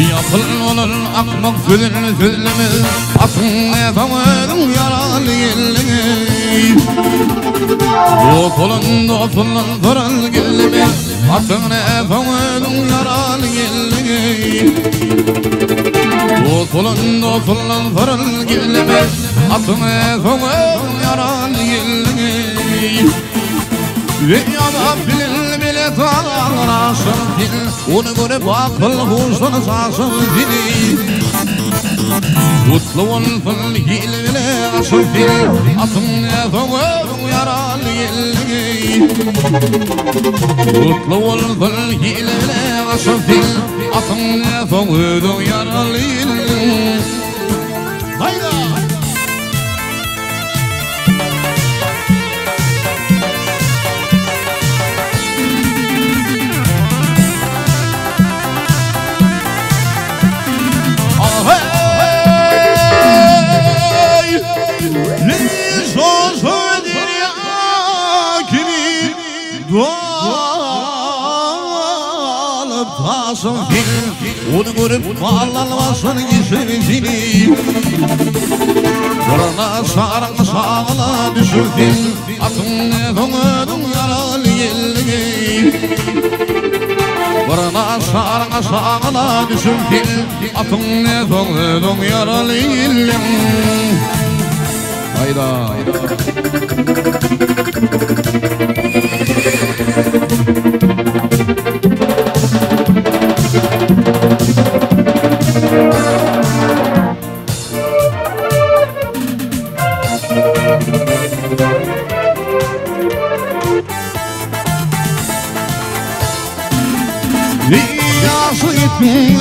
Yapılmalar akmak fülümü atın efendim yaralı elini o kolunda fırıl gülümü atın efendim yaralı elini o kolunda fırıl gülümü atın efendim yaralı elini ve yana fil bile tanrasın fil onu göre bakıl huzun sasın fili mutlu ol fil bile asıl fil atın efendim yaralı elini mutlu ol fil bile asıl fil atın efendim yaralı elini hayda onu görüp bağlanmasın yüzünü Korona sarın sağla düşür fil atın efendim yaralı elini Korona sarın sağla düşür fil atın efendim yaralı elini hayda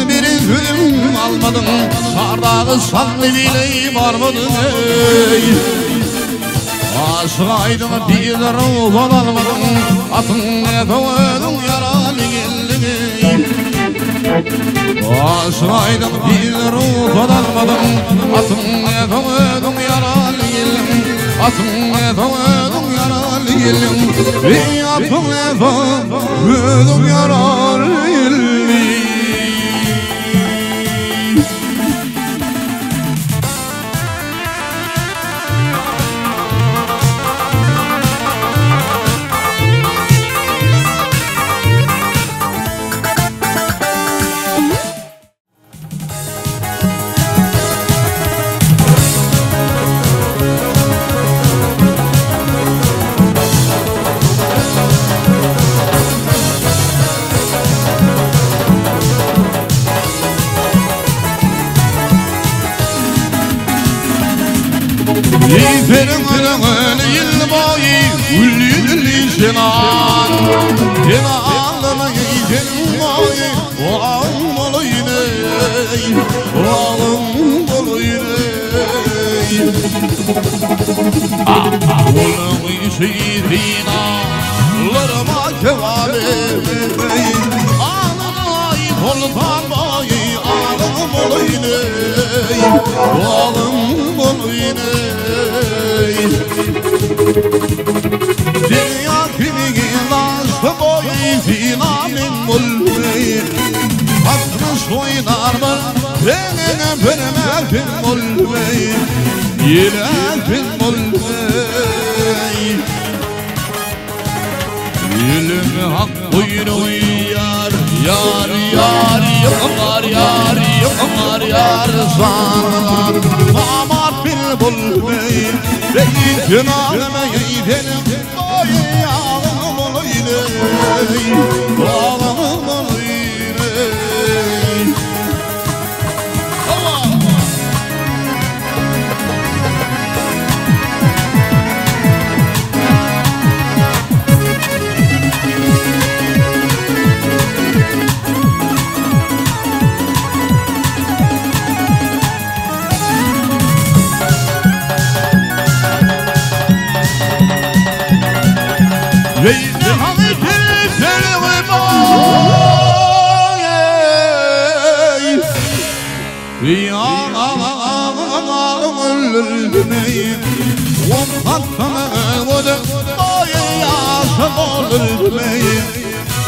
bir zulüm almadın sardağı sallı bile varmadın ey aşığaydım bir ruh almadın atın efendim yaralı elini aşığaydım bir ruh almadın atın efendim yaralı elini atın efendim yaralı elini ve atın efendim yaralı elini Benim kırığın yıl boyu ülülü senan Kenanlıma giyeceğim boyu Oğlum olayını Oğlum olayını Oğlum şiirina Larıma kevali Ağlay koltan boyu Ağlım olayını Oğlum olayını Dünya kimi nasıl boyu filamin mulveyi Hakkını soynar mı benimle benimle mulveyi Yine mulveyi Yılımı hak buyruğu yar Yar yar yıkmar yar yıkmar yar Sanlar mamar bil mulveyi Günahıma gidelim Oy ağlam olayım Ağlam olayım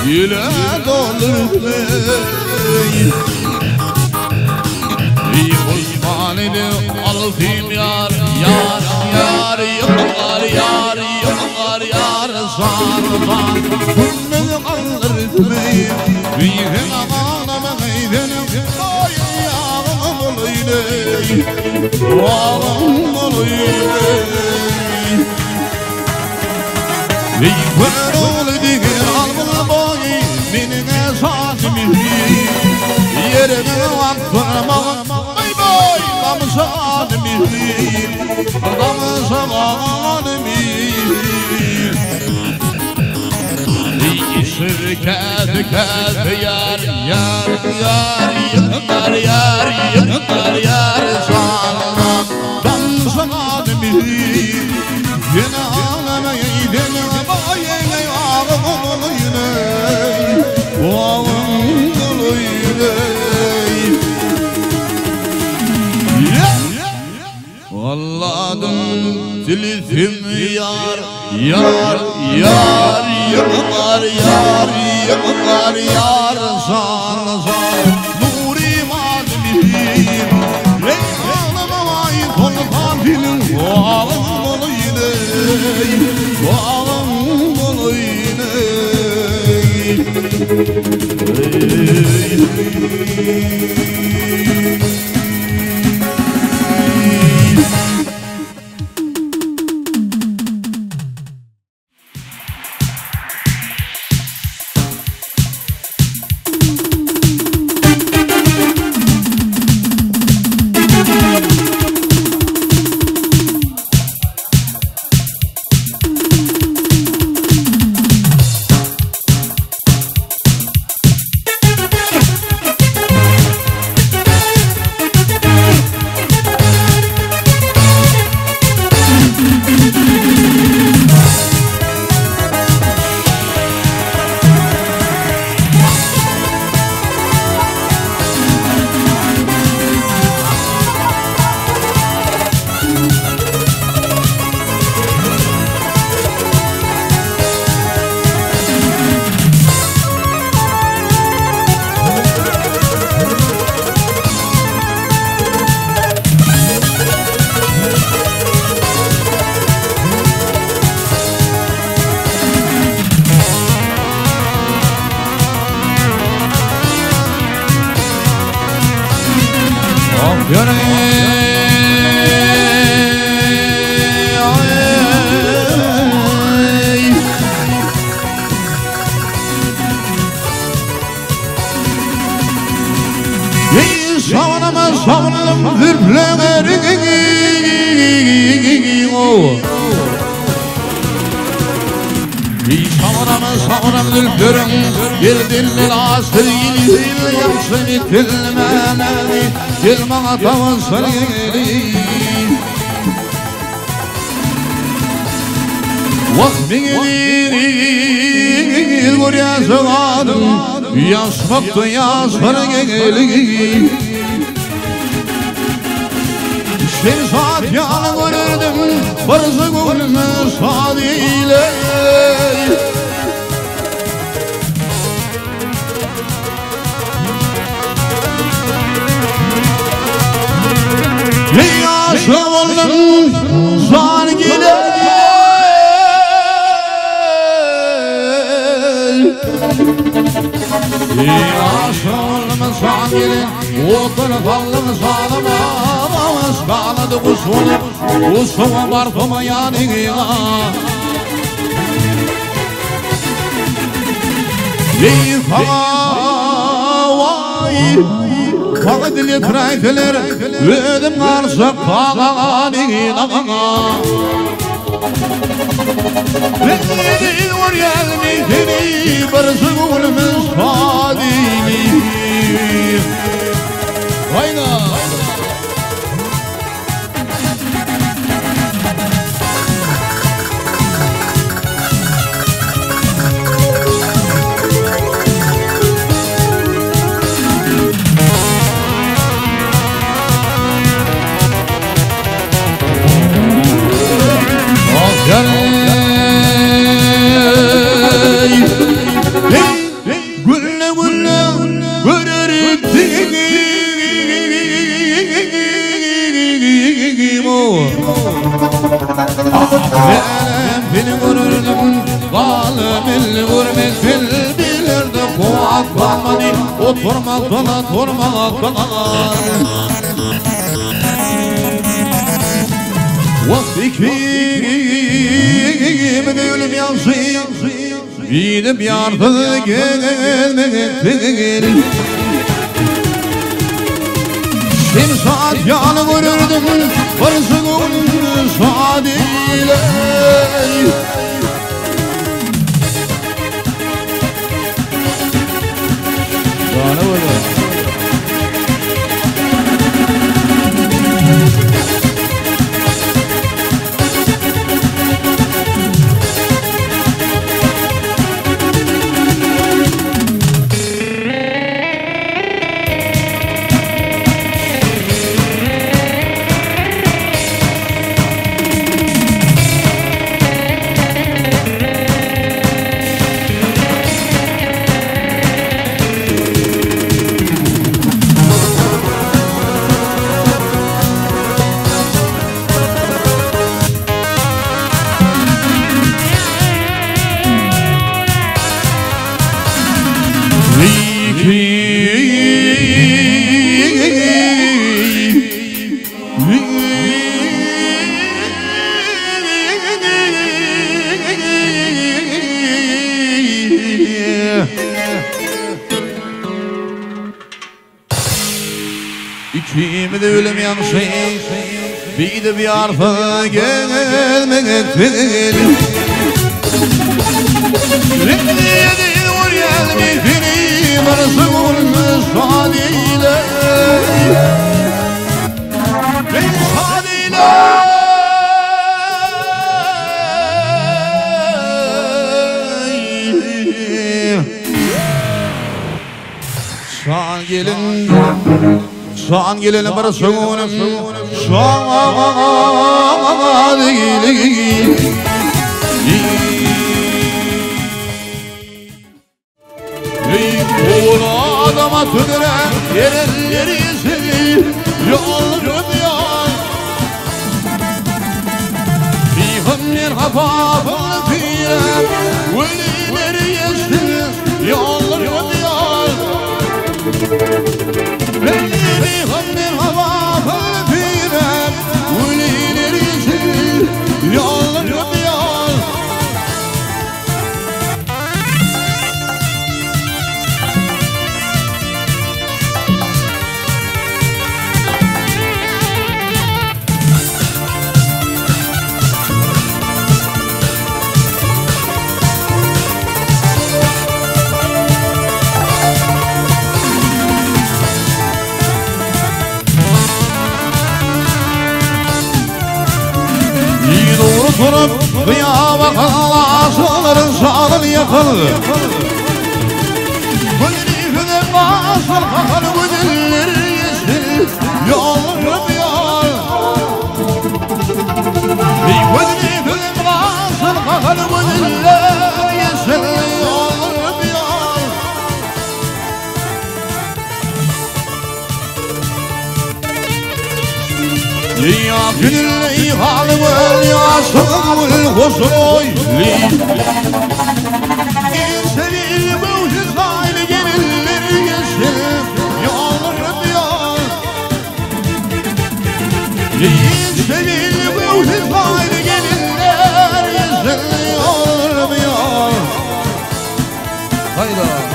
Yine dolur bey Bunu kaldırdım Büyüğün ağlama gaydenim Ayağım olaydı Ağlam olaydı Kör olaydı alma boyu Benine saatimi Yerine attırma Bay bay Damızanımı Damızanımı Sırkad kad yar yar yar yar yar yar yar sanam Damızanımı Yine ağlamayın Bayene ağlamayın Allah'ın dilifim yar yar yar yar yar yar yar san san nuri madmihim Reyhanamay kol kafilim Ağlam olaydı Ağlam olaydı Savunalım zülflerini Savunalım zülflerini Girdin asır yıl Yapsın itilmeneni Yılmana tavasın Vakmini Gurya sıvadım Yasmaktı yasır geli Bir saat yanı görürdüm Fırzı gülme sadiyle Yaşlı oldum zargile Yaşlı oldum zargile Otur kallım sağlama Skaladı kusunu barkıma yanına Vay Fakat dili bırakılır Ödüm karşı kalanına Beni var gelmeyini Barısı gülümüz fadini Hayna Beni vururdum, valim el vururdum oturmaktan Vaktikimin ölüm yazı Gidip yardı gelmektir Kim saat yanı görürdüm Varsın saadiyle Canı vurdu İçimde ölüm yansı Bir de bir arpa gelmektir Reddiyedin vur gelmektir Varsın olmuş haliyle Ben haliyle Şan gelin Şan gelin bir sonum Şan değil Oğul adama tüdüre yerelleri yesin Yollarım yar Bihimler hafafını firem Velileri yesin Yollarım yar Bihimler hafafını firem Velileri yesin Yollarım yar Durup kıyama kalasıların sağlığını yakal Gülüfüne basır kakar güzelleri yesin Yollarım yar Gülüfüne basır kakar güzelleri yesin Yollarım yar Ya gülü halim ya sağımın hoşoy İnseli mevcut hali gelirler yeşil Yollarım yar İnseli mevcut hali gelirler yeşil Yollarım yar Hayda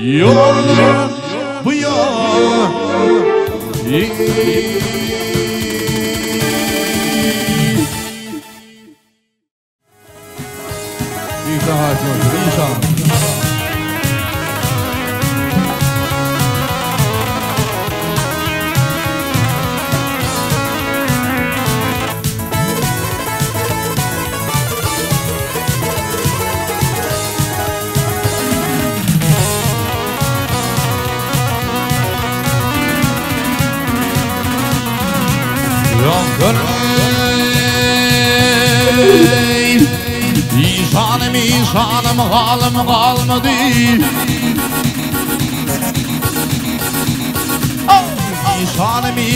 Yollar bu yol bir daha inşallah. İnsanım halim kalmadı.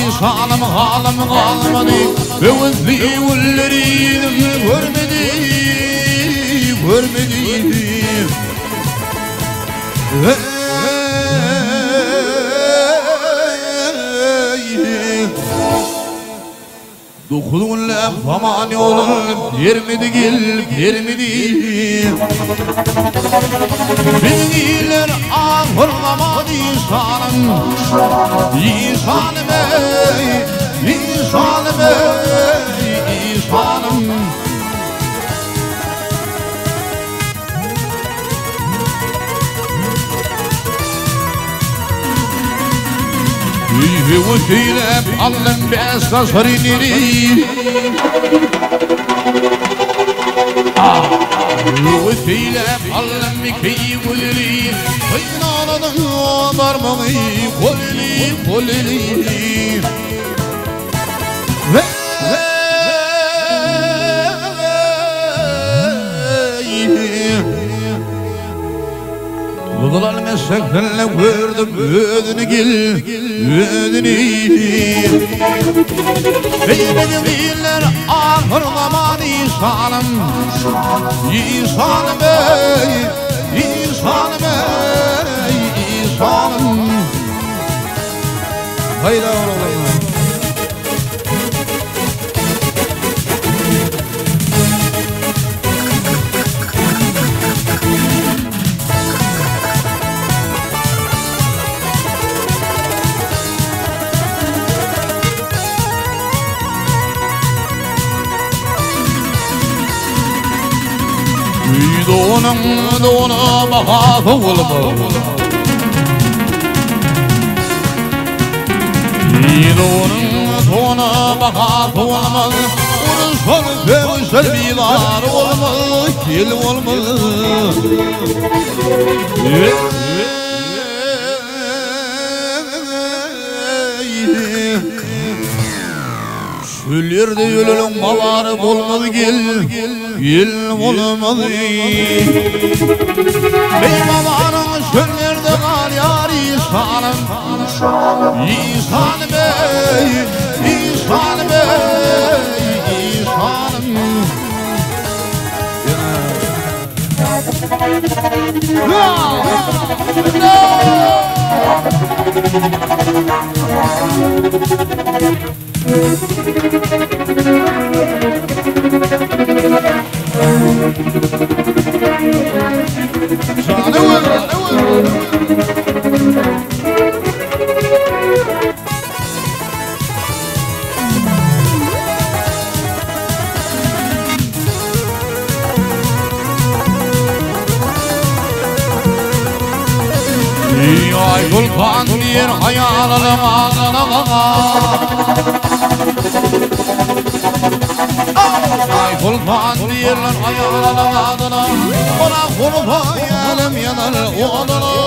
İnsanım halim kalmadı. Gözlü gülleri görmedim. Dokunla famani olur, vermedi Bilgiler ağırlamadı insanım وثيلة علم بأساس فرينيري وثيلة علم كي ولري وين على ضرب مغي قولي Vıdılar mesleklerle gördüm ödünü Beymedi değiller ahırlaman insanım İnsanım Hayda oğlum Doğuna baka olma Doğuna baka olma Urusal fevsel bilar olma Kil olma Çöllerde ölülün maları olmadı Gel olmadı Bey babanın çöllerde kal yar insanım İnsanım Ay kulpan bir hayalım ağlama Ay kulpan bir hayalım ağlama Ona kulpan yalim yanar odana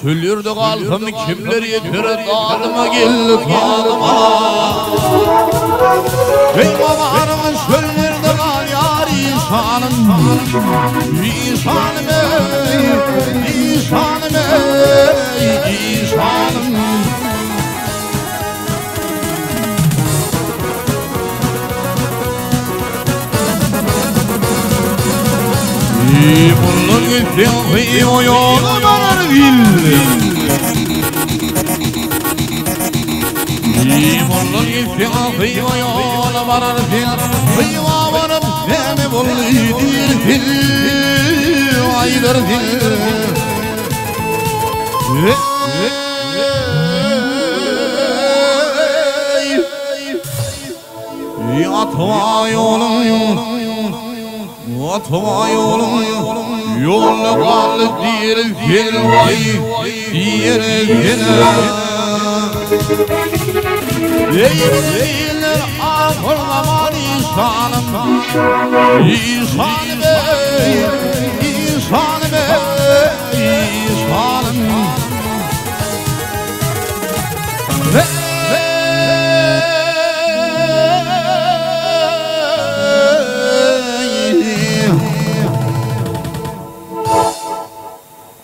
Çöllerde kalbim kimler yeter dalıma geldi dalıma Ey babanın çöllerde kal yar insanım İnsanım الفقه ويعلم الذل يمر الفقه ويعلم الذل ويعلم الذل واليدير في العيدر يطوى يولم وطوى يولم يولم على الدير في الوي دير الهنا يبين الآخر لما يصالم يصالم يصالم يصالم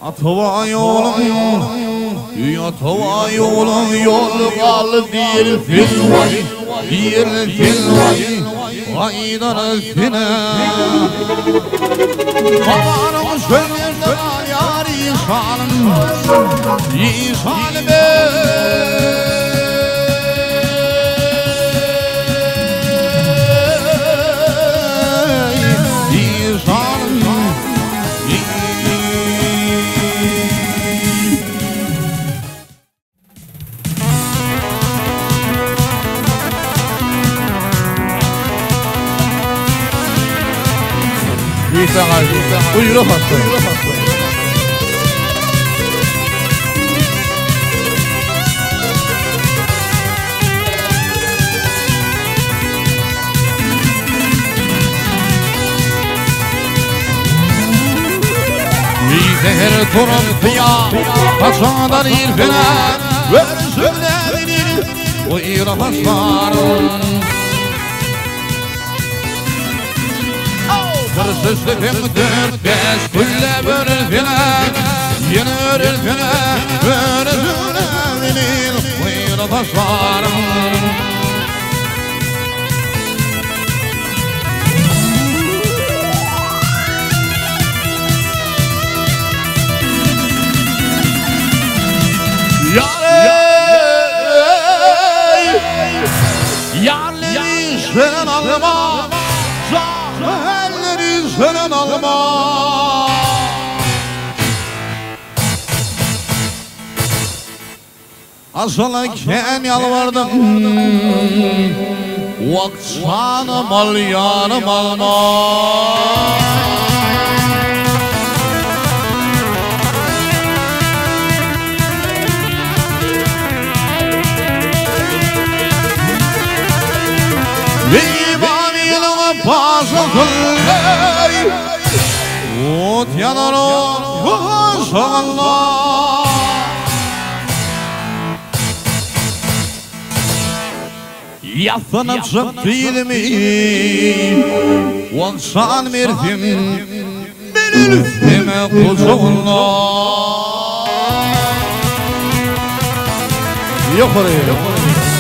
أطوى يولم يطوى يولم يولم دير في الوي دير في الوي غير الثنا قارم شلنا ياري صالم يصالم Buyurun hatta. Zehir turuntuya Kaçadan irfine Versüne benim Buyur haslarım Kırsızlıkım dört beş Külle börülfine Yine örülfine Versüne benim Buyur haslarım Yerleri sen alma Zahmelleri sen alma Asılken yalvardım Vaksanım al yanım alma Pasakılay Ot yanar o sağlar Yaslanıp çıktı ilmi Vaksan merdim Ben üstüme kucağına Yok oraya yok oraya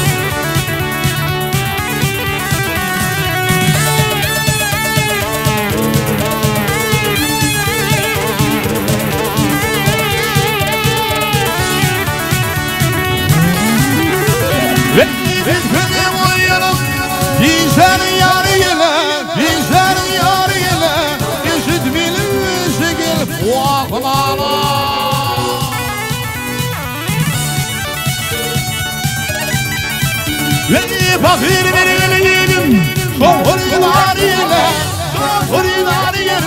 Bizler yar ile, bizler yar ile Eşit bilirse gel vaklara Ve fakir bir yedim Sohurlar ile, sohurlar ile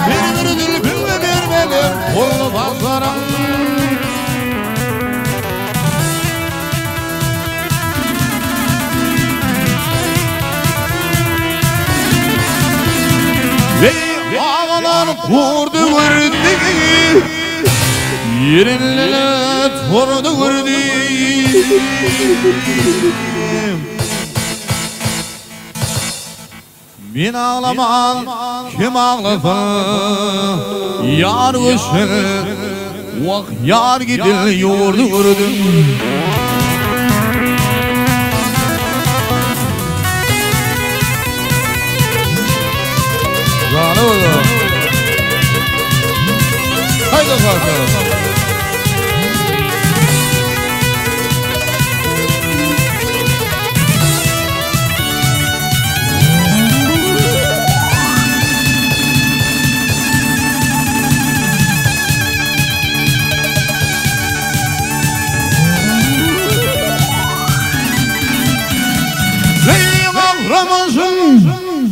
Bir dülbülle vermeli Kolu pazara Ve ağalar kurdu vurdu Yerinle turdu vurdu Ben ağlamam kim ağlasın Yar usul Vak yar gidil yurdu vurdu Canı olur Hadi bakalım. Ramazan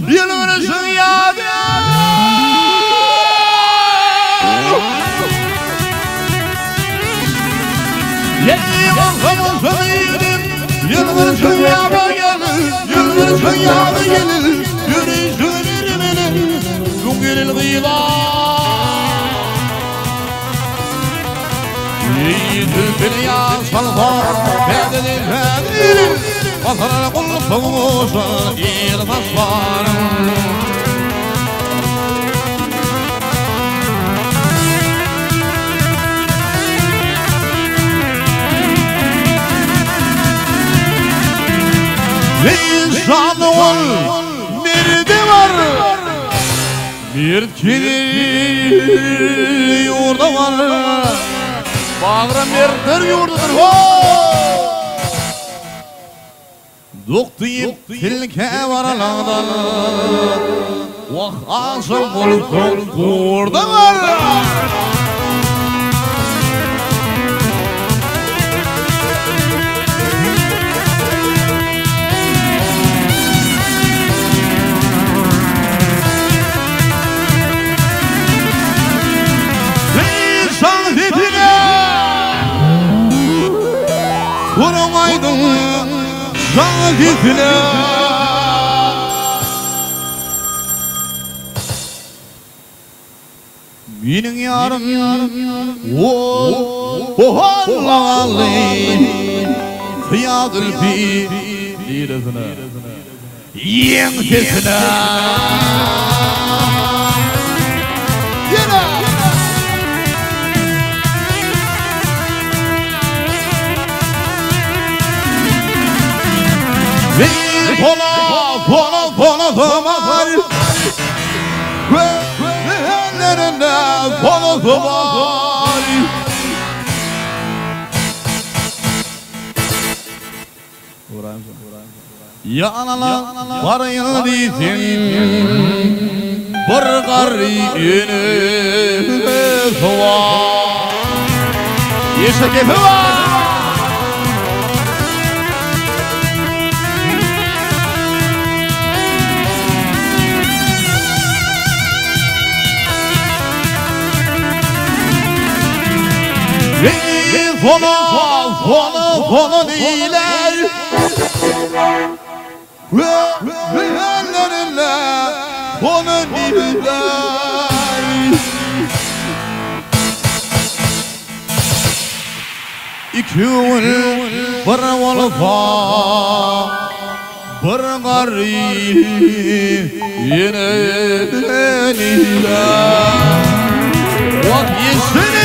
yılınızın yadı Ramazan yılınızın yadı gelir Yılınızın yadı gelir Yürüyüşün irmenin Dungiril gıyla Yiğitil ya salvar Fededin fededin Vatanına kulluk olsun İrtas var İnsan ol bir de var Bir kedi yurda var Bağıran bir yurdadır Doktyip tilke varaladan Vah asım bulutun kurda var İnsan fitine Vuramaydım Şahitine Benim yarım O Allah'lı Fiyadül fi Liresine Yengtesine Pola var Ellerinde pola var Yanalar var yıldızın Bir gariyini soğan Yeşil kefi var Fonu diler Ellerinde fonu diler İki ul bir volfa Bir gari yine niler Vak yesin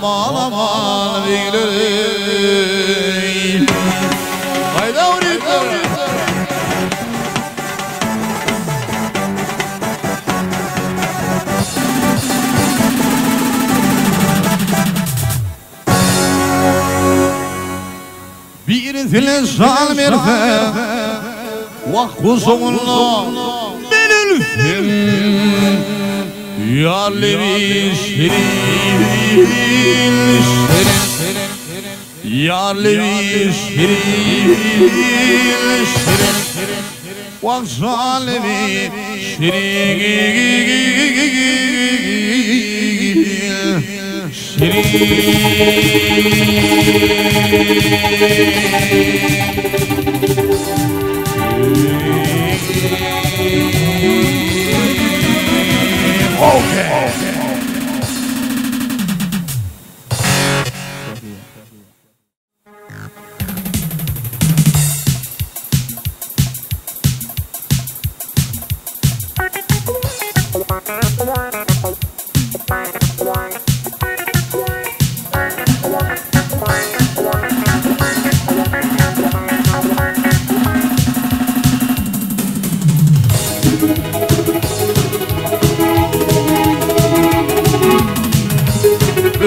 Aman bilireyim Hayda uğrayın Bir zilzal verse Vakku sonunda Benilsin Yallevi şirin Yarlevi şirin Vakzalevi Okay.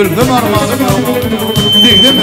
Öldüm armağanım yok, değdim mi?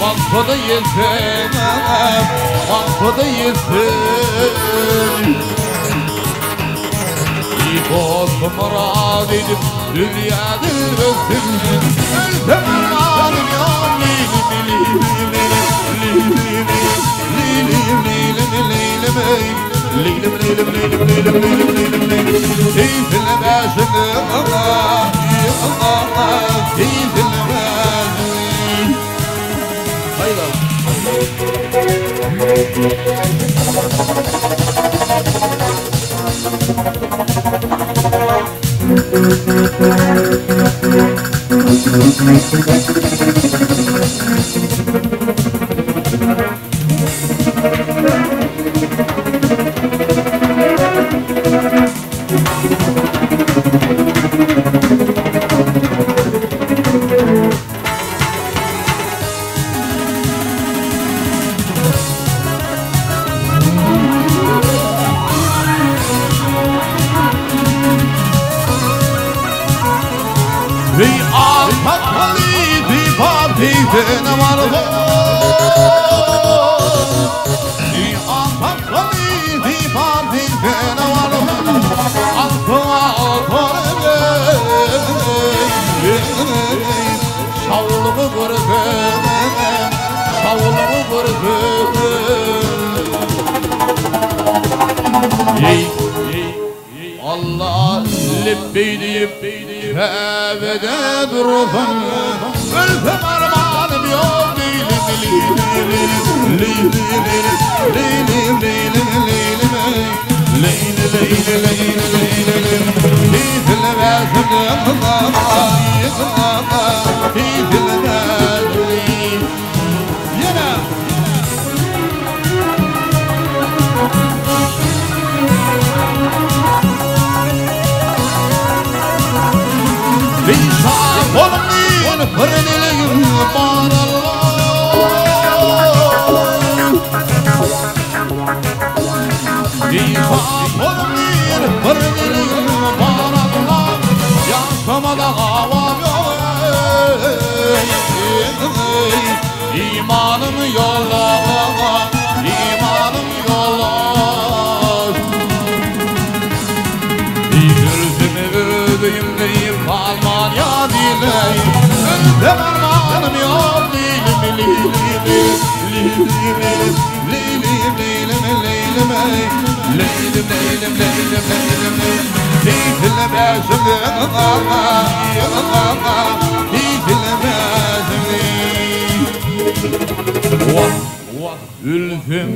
Bankada yeter, bankada yeter. İbotum murad edip dünya dilbesin. Ölsem armağanım yok. Allah libbeyip Kabe'de durursan ölsem armağanım yok. Olmayın fırınılığın var Allah. İnsanlar bir dilim bağlanlar yaşamada havam yok İmanım yolla İmanım yolla Gözümü ödeyim deyip kalman ya dileyim Özlem armağanım yok Leylim leylim leylim leylim leylim leylim leylim Leylim leylim leylim leylim Dikilme şimdi Dikilme şimdi Ülfüm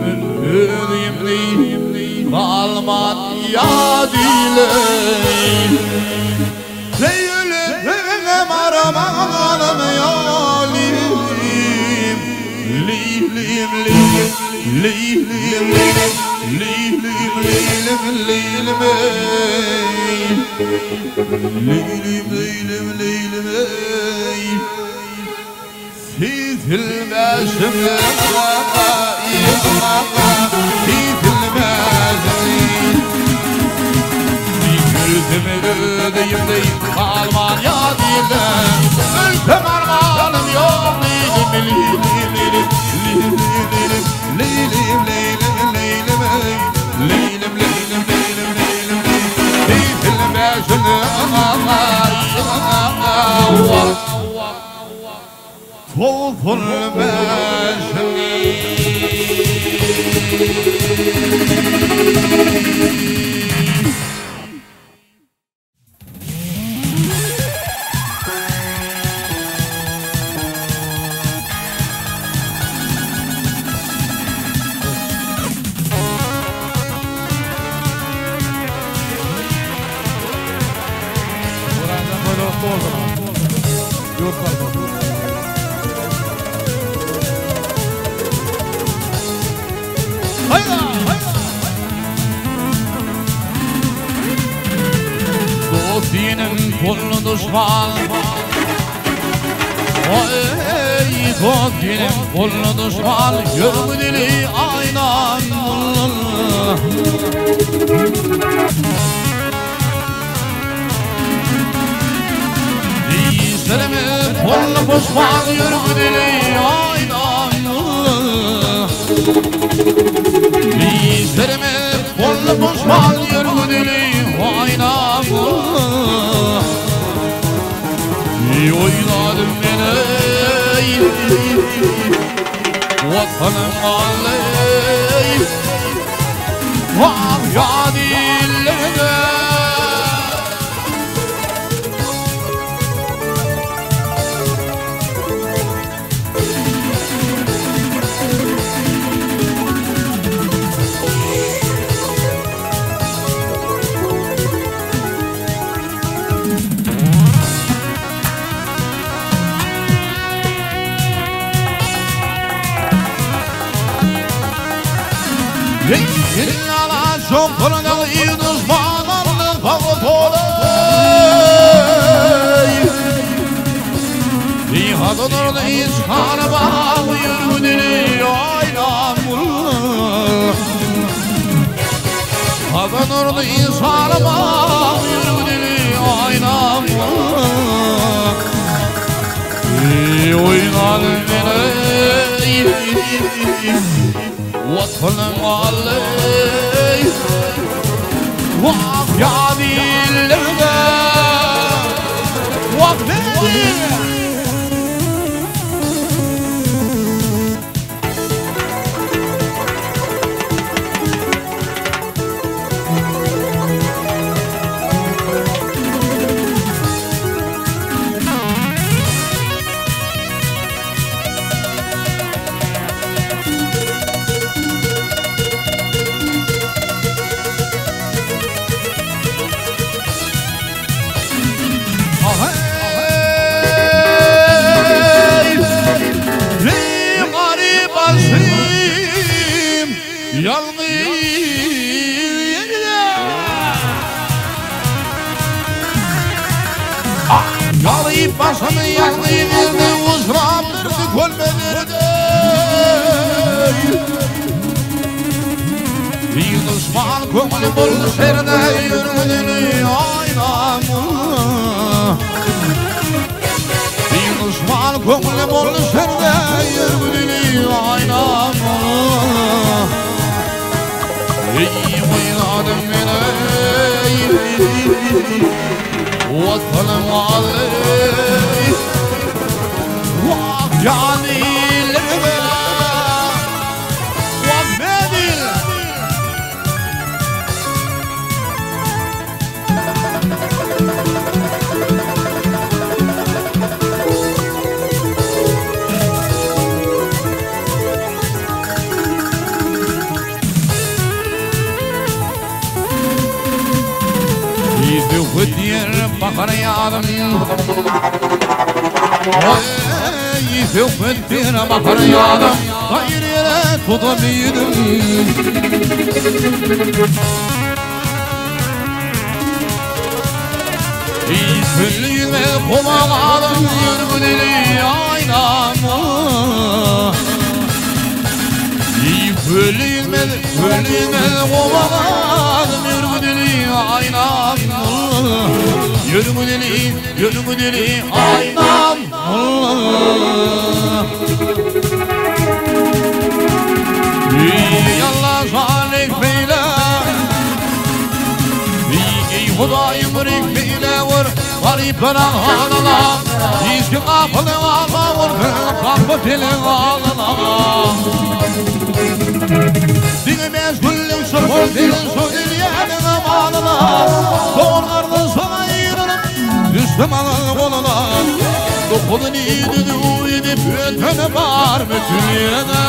ülfüm leylim kalman ya dileyim Leylim armağanım ya leylim Leylim leylim leylim leylim leylim leylim leylim leylim Sitilmezim Sitilmezim Gözümü ödeyim deyip kalman ya dilem Ölsem armağanım yok Leylim leylim leylim leylim leylim leylim leylim Leylim leylim leylim leylim Sitilmezim Dostinin kullu düşman Ey dostinin kullu düşman Yürü dili aynan İşlerimi kullu düşman Yürü dili aynan İşlerimi kullu düşman Yürü dili aynan Oynadım beni Vatanım aleyh Vah ya dillerine İllala çok kolundan iyi düşmanın pavutolay İhadınırdı işkanı bağlı yürü dili oynamur İhadınırdı işkanı bağlı yürü dili oynamur Oynadım beni Vatanım aleyh Vah ya dillerine Vah dillerine Yalayıp başımı yaklayıverdi uzramdırdı kolmelerdi Yılışman kumlu bol serde yürüdülü aynamı Yılışman kumlu bol serde yürüdülü aynamı İyi oynadım beni Vatanım aley Vah canilerime Vah medil ودير بحر يعظم يثوف الدير بحر يعظم غير لا تضمين يفل يمقم العظم يرقد لي عينام يفل يمقم العظم يرقد لي عينام Yürümüdeli aynam Yallah salih beyle Ey Hudayım rik beyle vur Garipler ağlala İzki kapılı ağla vur Kapı dili ağlala Dinlemez güllüm sıfır dilin su dilyenin ağlala Doğurlarını sana Müslümanın koluna Dokudun iyiydi edip ötene var bütün yerine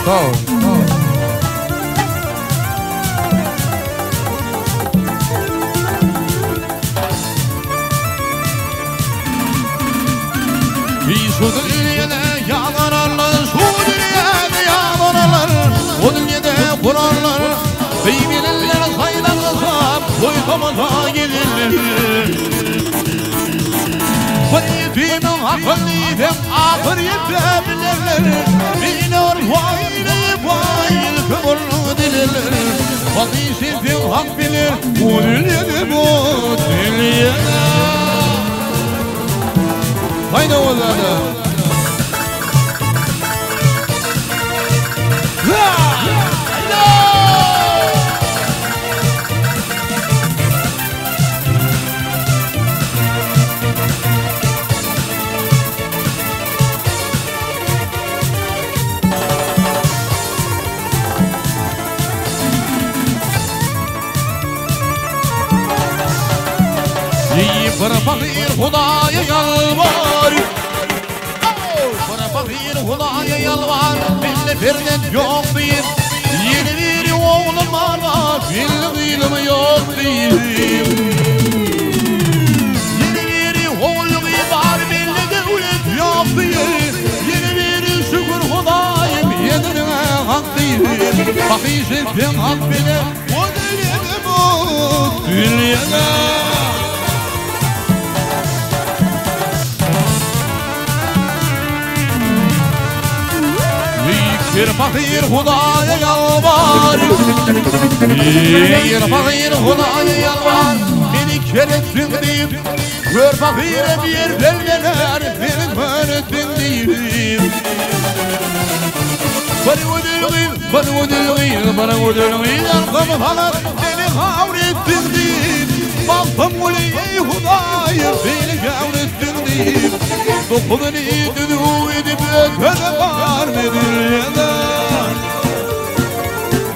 Sağ ol Bir su dünyada yanarlar Su dünyada yanarlar O dünyada kurarlar Beybilenler saylanırsa Boyutamaza gelirler Fayetimin hakkınlıydım Ahır yetebilirler Minor faylı faylı kıvırlı dilirler Fakisifin hak bilir Bu dünyada bu dünyada Haydi oğlanı Bana fakir Huda'ya yalvar Bana fakir Huda'ya yalvar Belli ferdet yok bir Yeni bir oğlum var Belli ilim yok bir Yeni bir oğlum var Belli devlet yok bir Yeni bir şükür Huda'yım Yedine hak değil Fakir şefim hak bile O delini bu dünyada Bir fakir Huda'ya yalvar Bir fakir Huda'ya yalvar Beni keretsin deyip Gör fakire bir belgeler Beni keretsin deyip Bana ödülgün Arkamı falan Beni kavretsin deyip Baktım ey Huda'ya Beni kavretsin deyip Dokudun idüdü edip ötene var mı dünyada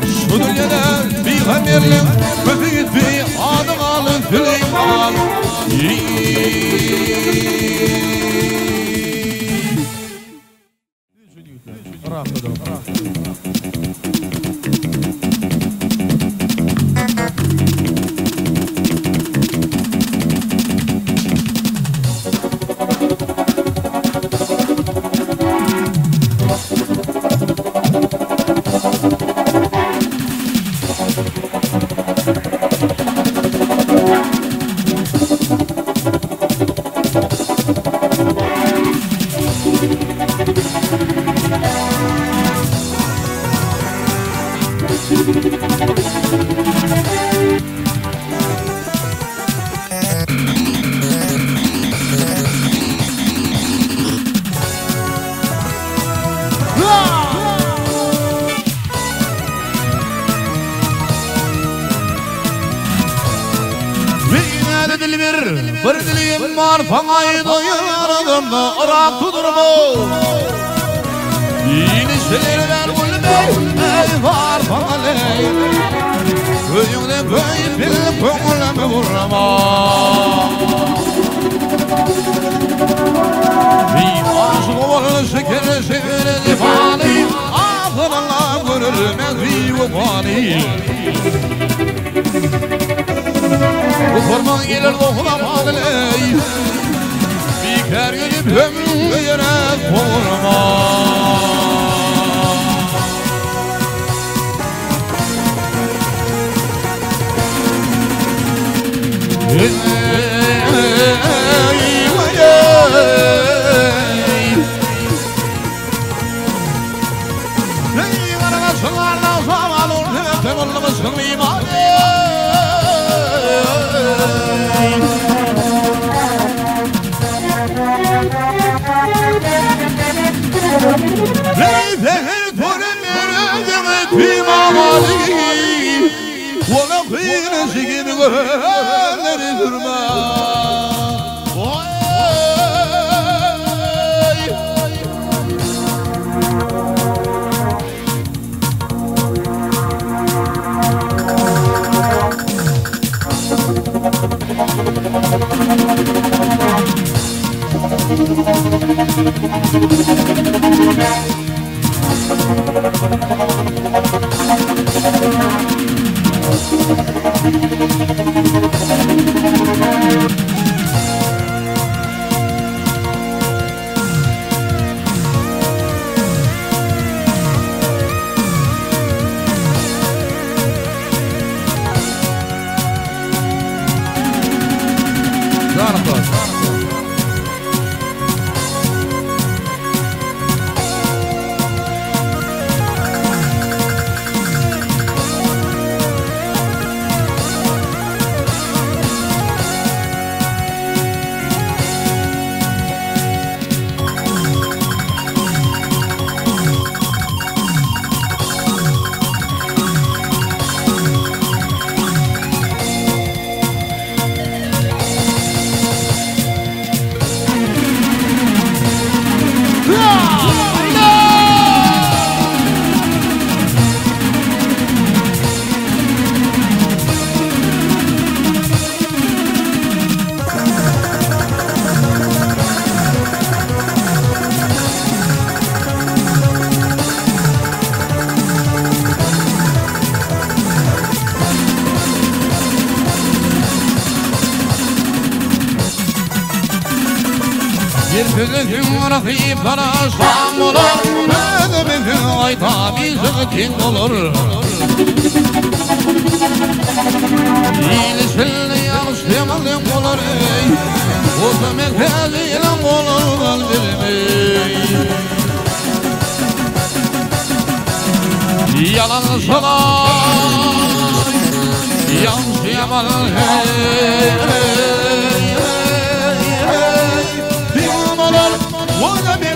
Şu dünyada bir haberlim Kötü gitti adım alın Süleyman Bırdiliyim var fangayı doyardım da Irak tudurmu Yine şeyler ulmey ey var fangaley Köyünde köy bil köngüleme vurma Bir aşık ol şeker şeker fani Ağzına görülmez bir vefani Bu forman gelir dokunamadı ey Biker gidip ömrü yere forma Gözüm rakip karışsam olur Ödümün ayta bizim olur İyilişilli yanıştığımın olur Uzun merkeziyle olur kalbimi Yalan sana yansıyamaz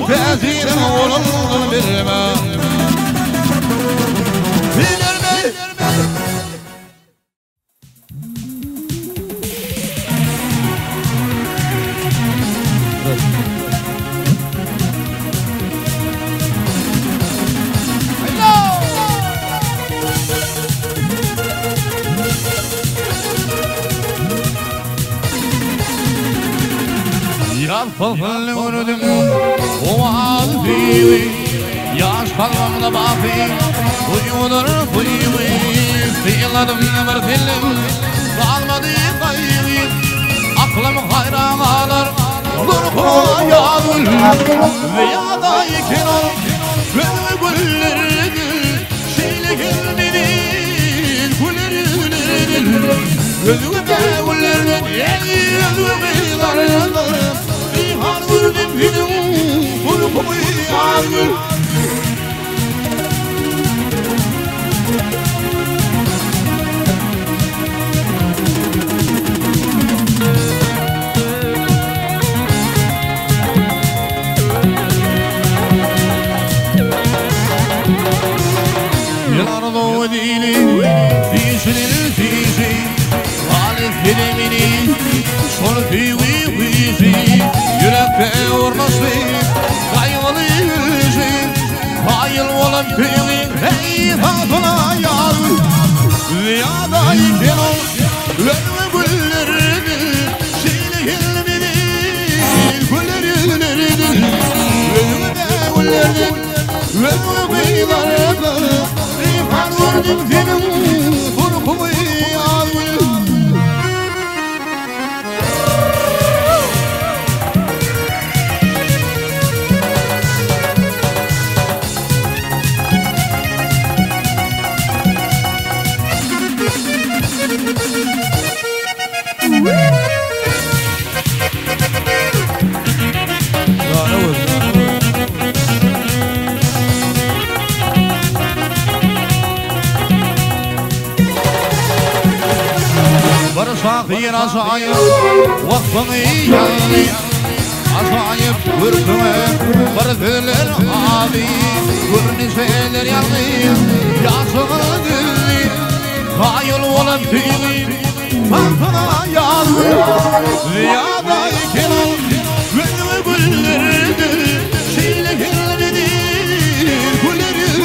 Tezire olur bilmem Bilmem Yarpaklı vurdum o ağzıyı Yaş kalmamda bakayım Uyudur kuyumu Filadım bir film Kalmadı kaybı Aklım hayran alır Durma yağmur Veya da ikin ol Güllerdir Şeyle gelmedin Güllerdir Gözüme güllerdir Gözüme güllerdir Bir har vurdum benim Kurkumu yargı Yılardo dili Dişinin dişi Halif bilimini Sol pivi vizi Yürekte ornası Kayvalı yüzü Hayıl olan pivi Hey tatına yar Rüyadayken ol Ölme güllerini Şeyle gelmedi Güllerini Ölme de güllerini Ölme beylerden Rifan vurdum benim Kurkumu yargı Barışakir azayip Vakfını yani Azayip hırkımı Barıkırlar abi Gürniseler yanı Yazığı dili Hayıl olan dili Vakfına yazı Rüyadayken ol Gönlü güllerdir Şeyle gelmedi Güllerdir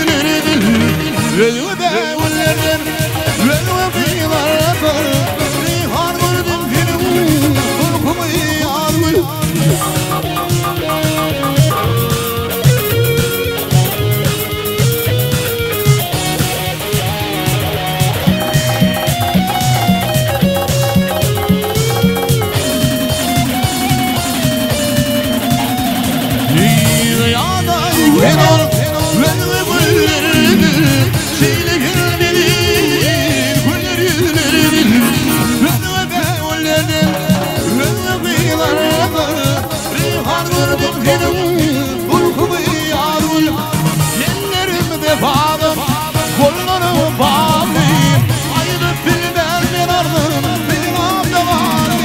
Gönlü de güllerdir Gönlü beylerdir Rihar vurdum benim Kurkumu yargı Rüyadayken ol Gönlü güllerdir Şeyle gelmedi Rihar vurdum benim Kurkumu yargı Ellerimde bağlı Kollarım bağlı Aynı filmler ben ardım Bir anda bağlı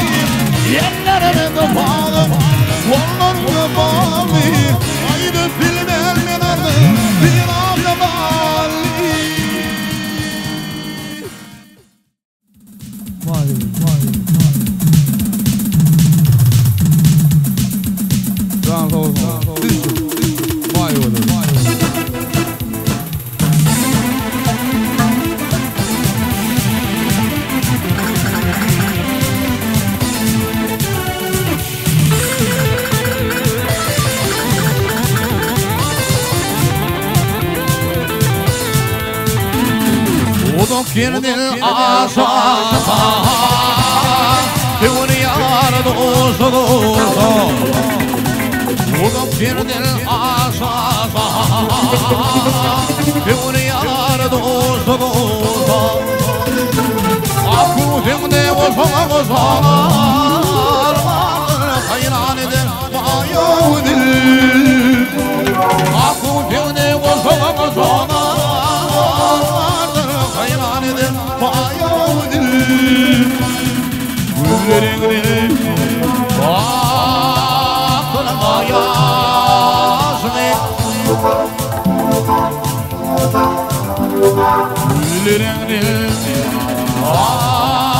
Ellerimde bağlı Kollarım bağlı Aynı filmler ben ardım Bir anda bağlı Udok girdin asasa Tevni yar dostu dostu Udok girdin asasa Tevni yar dostu dostu Akku temde vazana vazana Hayran eder mayavdil Akku temde vazana vazana Hayran eder mayavdil Güllerini Aklına yazme Güllerini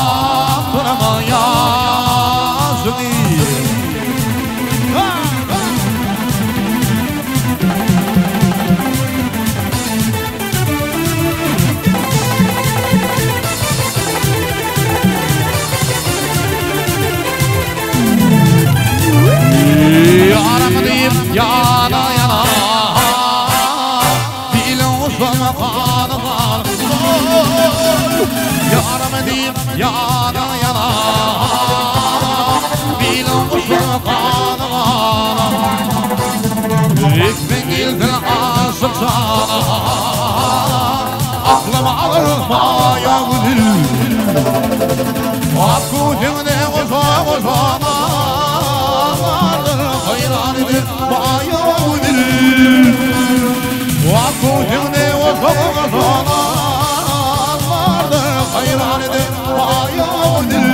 Aklına yazme Yaram deyip yana yana Dil olsana kanı kanı Yaram deyip yana yana Dil olsana kanı kanı Ekmek ildir aşık sana Aklıma alma yavdil Akku cümle ozana Hayran edir بايودل وعقودني وصغصانا الأرض خيران دي بايودل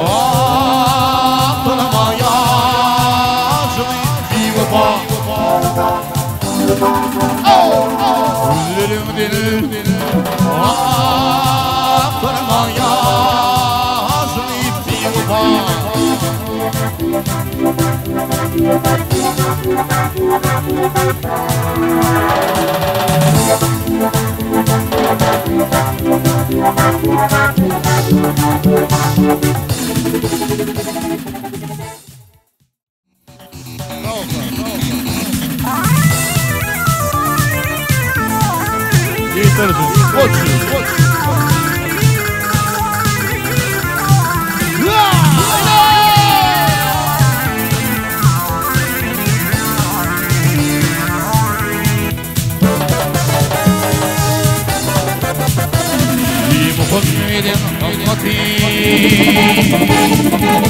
وعطل ما يعصي في وفا وعطل ما يعصي في وفا مخمد خطي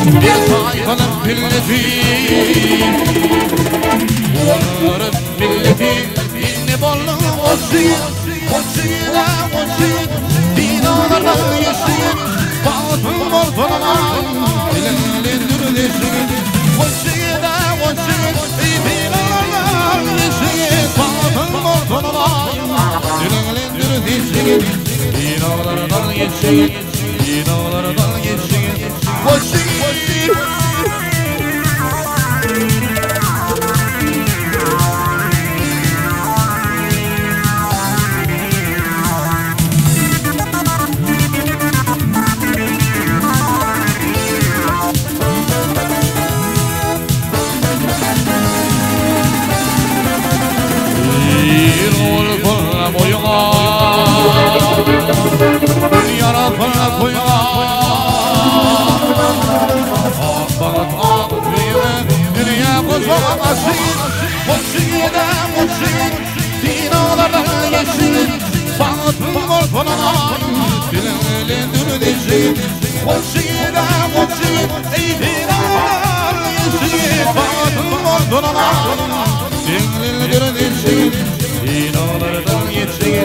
بالصعيفة التي والرب التي إني بالله وصير وصير وصير دينا مرة يصير بعض مرضنا للدردسين وصير وصير دينا مرة يصير بعض مرضنا للدردسين dağlardan geçsin, dağlardan geçsin. Koşun, yaratana koyma Akbarat akbime dünya kozamazsın Koçyede koçyede dinalardan geçsin Sanatın ortalarına dilendirdin Koçyede koçyede dinalardan geçsin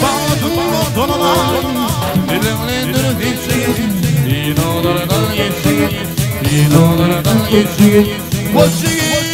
Sanatın ortalarına dilendirdin Dinalardan geçsin Dinalardan geçsin Watch it,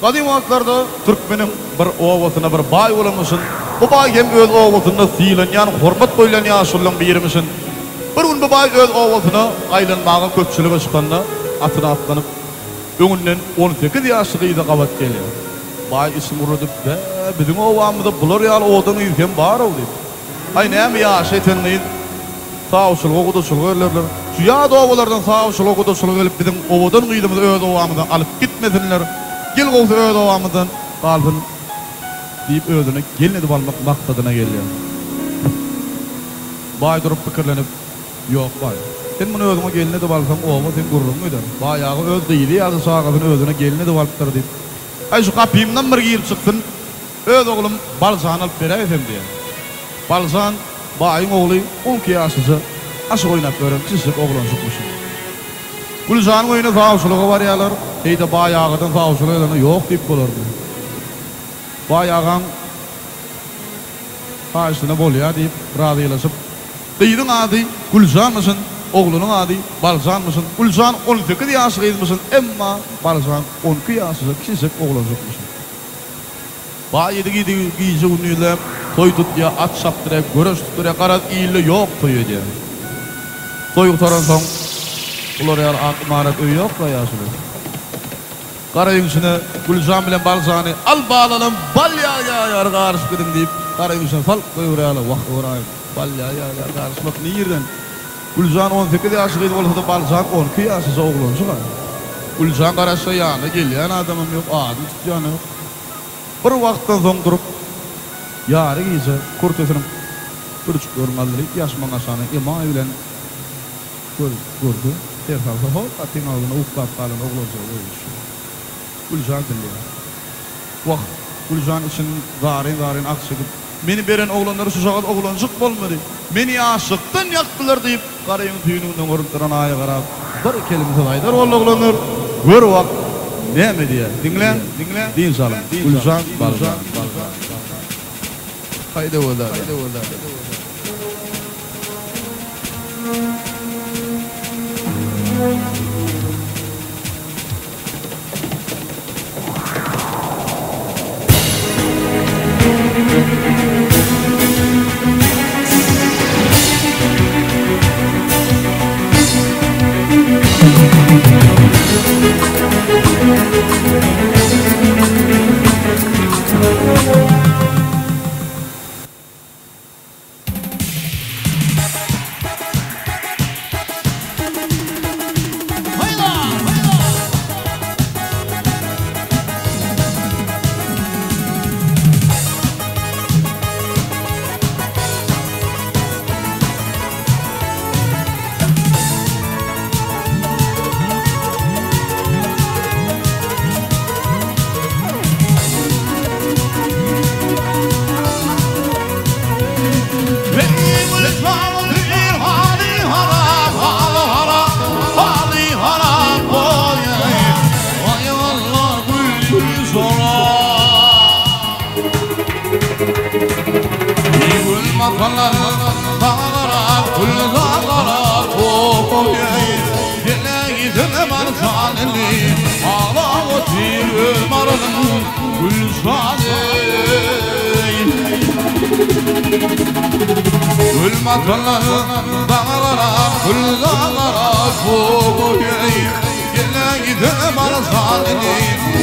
Kadim vaxtlarda Türkmenin bir owasyna bir bay bolamysyn. Bu bay hem öz owasyna sylanýan, hormat goýulan ýaşulyň birimisin. Bir gün bu bay öz owasyna aýlanmagy köpçüligi çykanda atyna atlanyp öňünden 18 ýaşlygyda gabat gelýär. Bay ismi urudyp, "Biziň owamyzda bular ýaly odan ýürgen bar ol" diýip. Ay näme ýaş etenliň sağuşlygy guduşlygy görlerler. Şu ýa-da owalardan sağuşlygy guduşlygy gelip biziň owadan gyýdymyzy öz owamyzdan alyp gitmesinler. Gel gowsa öz owamyzdan galbyn diýip özüne gelnedi balmak maksadyna gelýär. Bay durup pikirlenip, "Ýok bay. Sen muny özüňe gelnedi balsam owa sen gurrunmydy? Bayağı öz diýdi ýa-da sagabyny özüne gelnedi balypdyr" diýip. Ay şu kapymdan bir girip çykdym. Öz oglum Balsan alyp bereýdim diýär. Balsan baýyň ogly 12 ýaşyjy aşy oýnap görän çysık oglan çykmyş. Güljan oýuna sağuşlygy bar ýalar. Eýde baýagydan sağuşlygyny ýok diýip bolardy. Baýagam haýsyna bolýar diýip razylaşyp, "Diýdiň ady Güljanmysyn, oglunyň ady Balsanmysyn? Güljan 18 ýaşlygymysyn, emma Balsan 12 ýaşlyk çysık oglan çykmyş." Baýydy giýje unyla toý tutýa at şapdyra, göreş tutýa, garaz iýle ýok toýy diýär. Toý utaran soň ular ýaly akmarat öý ýok da ýaşlyk. Garaýyňysyna Güljan bilen Balsany al balalym balýa garşypdym diýip garaýyňysyna fal goýuraly wagt goýraýy. Balýa garşmak nirden? Güljan 18 ýaşlyk bolsa Balsan 12 ýaşlyk oglan çykar. Güljan garaşsa ýaly gelýän adamym ýok, ady tutýany. Bir wagtdan soň durup ýary giýse kurtesyny gürçük görmezlik ýaşmaň aşany ema bilen gördü. Terhalsa hop atyň aldyna uklap galan oglan çykar. Güljan dilýär. Wagt Güljan için garyn aksygyp, "Meni beren oglanlar şu sagat oglanjyk bolmady. Meni ýaşykdan ýakdylar" diýip garaýyň tüýüninden görüntüren aýa garap bir kelime aýdar oglanlar. Gör wagt näme diýär? Dinle. Din salam. Güljan Balsan. Hayda wada. gidene marsalini Ağla otir maralım gülsani Gül matalları dağlara gül dağlara koyay Gene gidene marsalini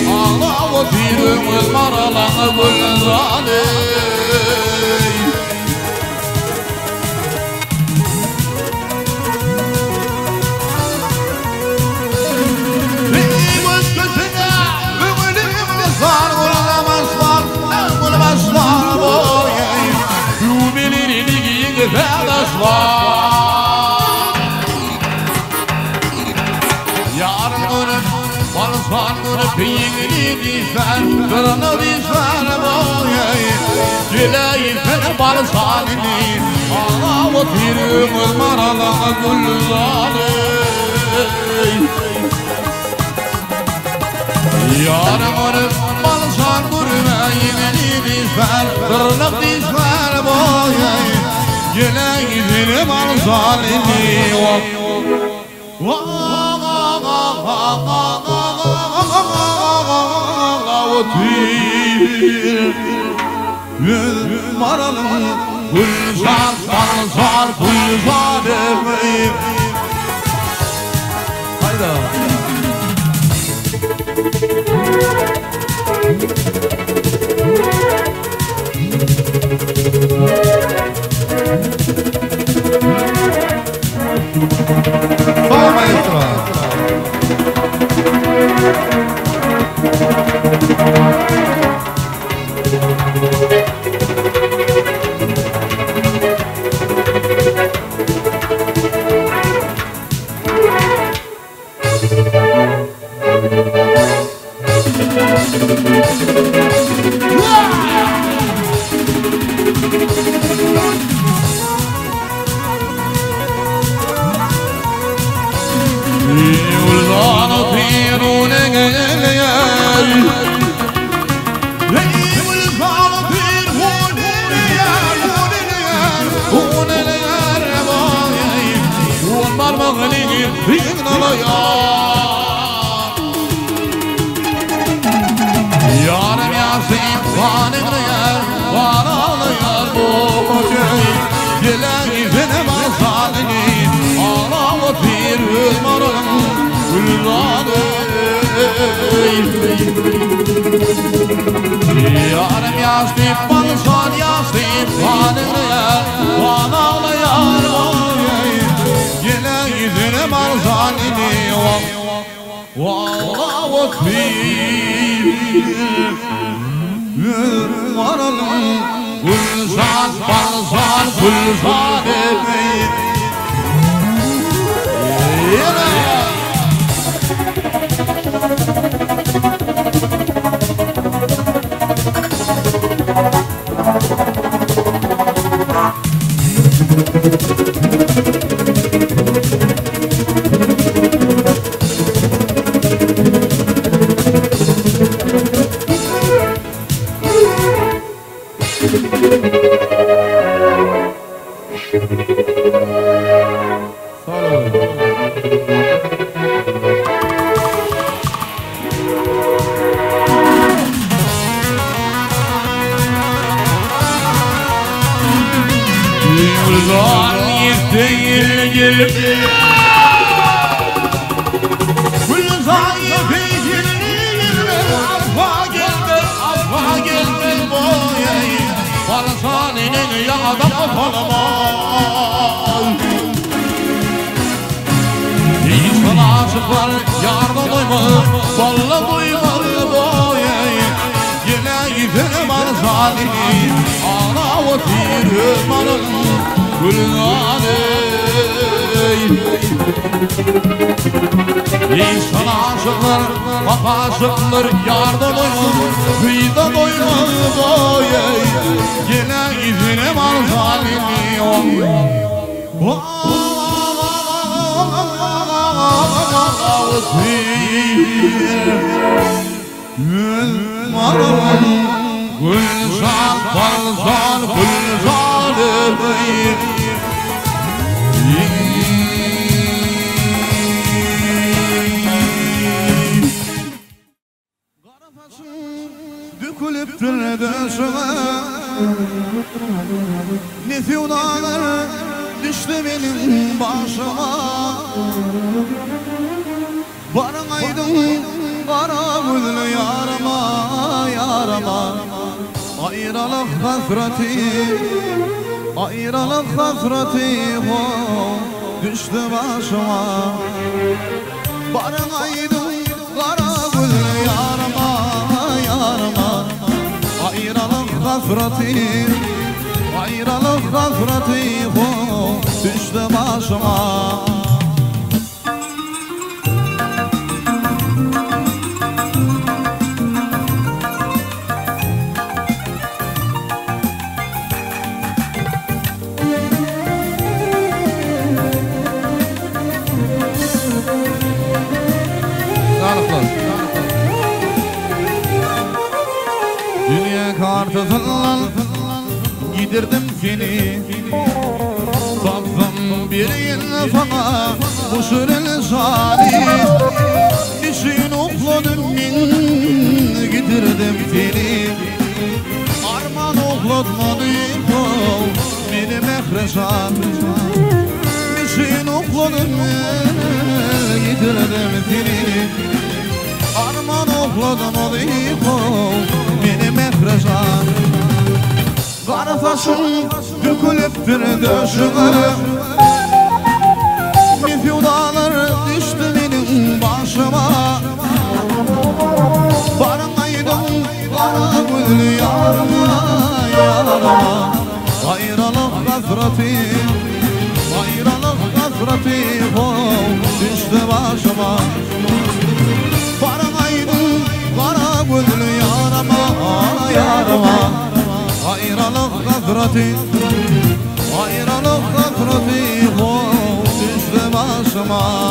Ağla otir gül maralım gülsani Yarın günü balsan günü peyini dişler Kırını dişler boyay Dileyin seni balsanini Ağla otirimiz maralı gülzali Yarın günü balsan günü peyini dişler Kırını dişler boyay Gele gidelim arzalini Maralım Gülzar, balzar, gülzar Hayda Fala, maestro. Yarım yasin fanını yer, varalı yer boğacay Gele izine masalini, ağla otir maralım gülzani Yarım yasin balsan yasin fanını yer, varalı yer boğacay Gele izine masalini, valla otir maralım gülzan balzan gülzan Yıldan değil gelip Gülzan değil Affa gelme boyay Balsaninin yağda kafalama İnsan aşıklar yarda doymaz Valla doymaz boyay Yine gidelim arzalini Ağla otir maralım gülzani İnsan aşıklar, aşıklar yarda doymaz Kıyda doymaz boyay Yine izine marzalini Gülzan, balzan, gülzan döşüme ne fiyudalar düştü benim başıma Barın aydın kara gülü yarama yarama Ayrılık hasreti Ayrılık hasreti düştü başıma Barın aydın kara gülü yarama yarama Ayrılık hasreti Ayrılık hasreti düştü başıma Dünya kartından gidirdim seni Baktım bir insana bu sürün sani Düşün okladım min gidirdim seni Arman oklatmadım beni mehresan Düşün okladım min gidirdim seni Arman okladım beni mehresan Kara taşım dökülüptür döşüme Ne fiyudalar düştü benim başıma Barın aydın kara gülü yarama yarama Ayrılık hasreti Ayrılık hasreti düştü başıma Barın aydın kara gülü yarama yarama Ayrılık hasreti Ayrılık hasreti düştü başıma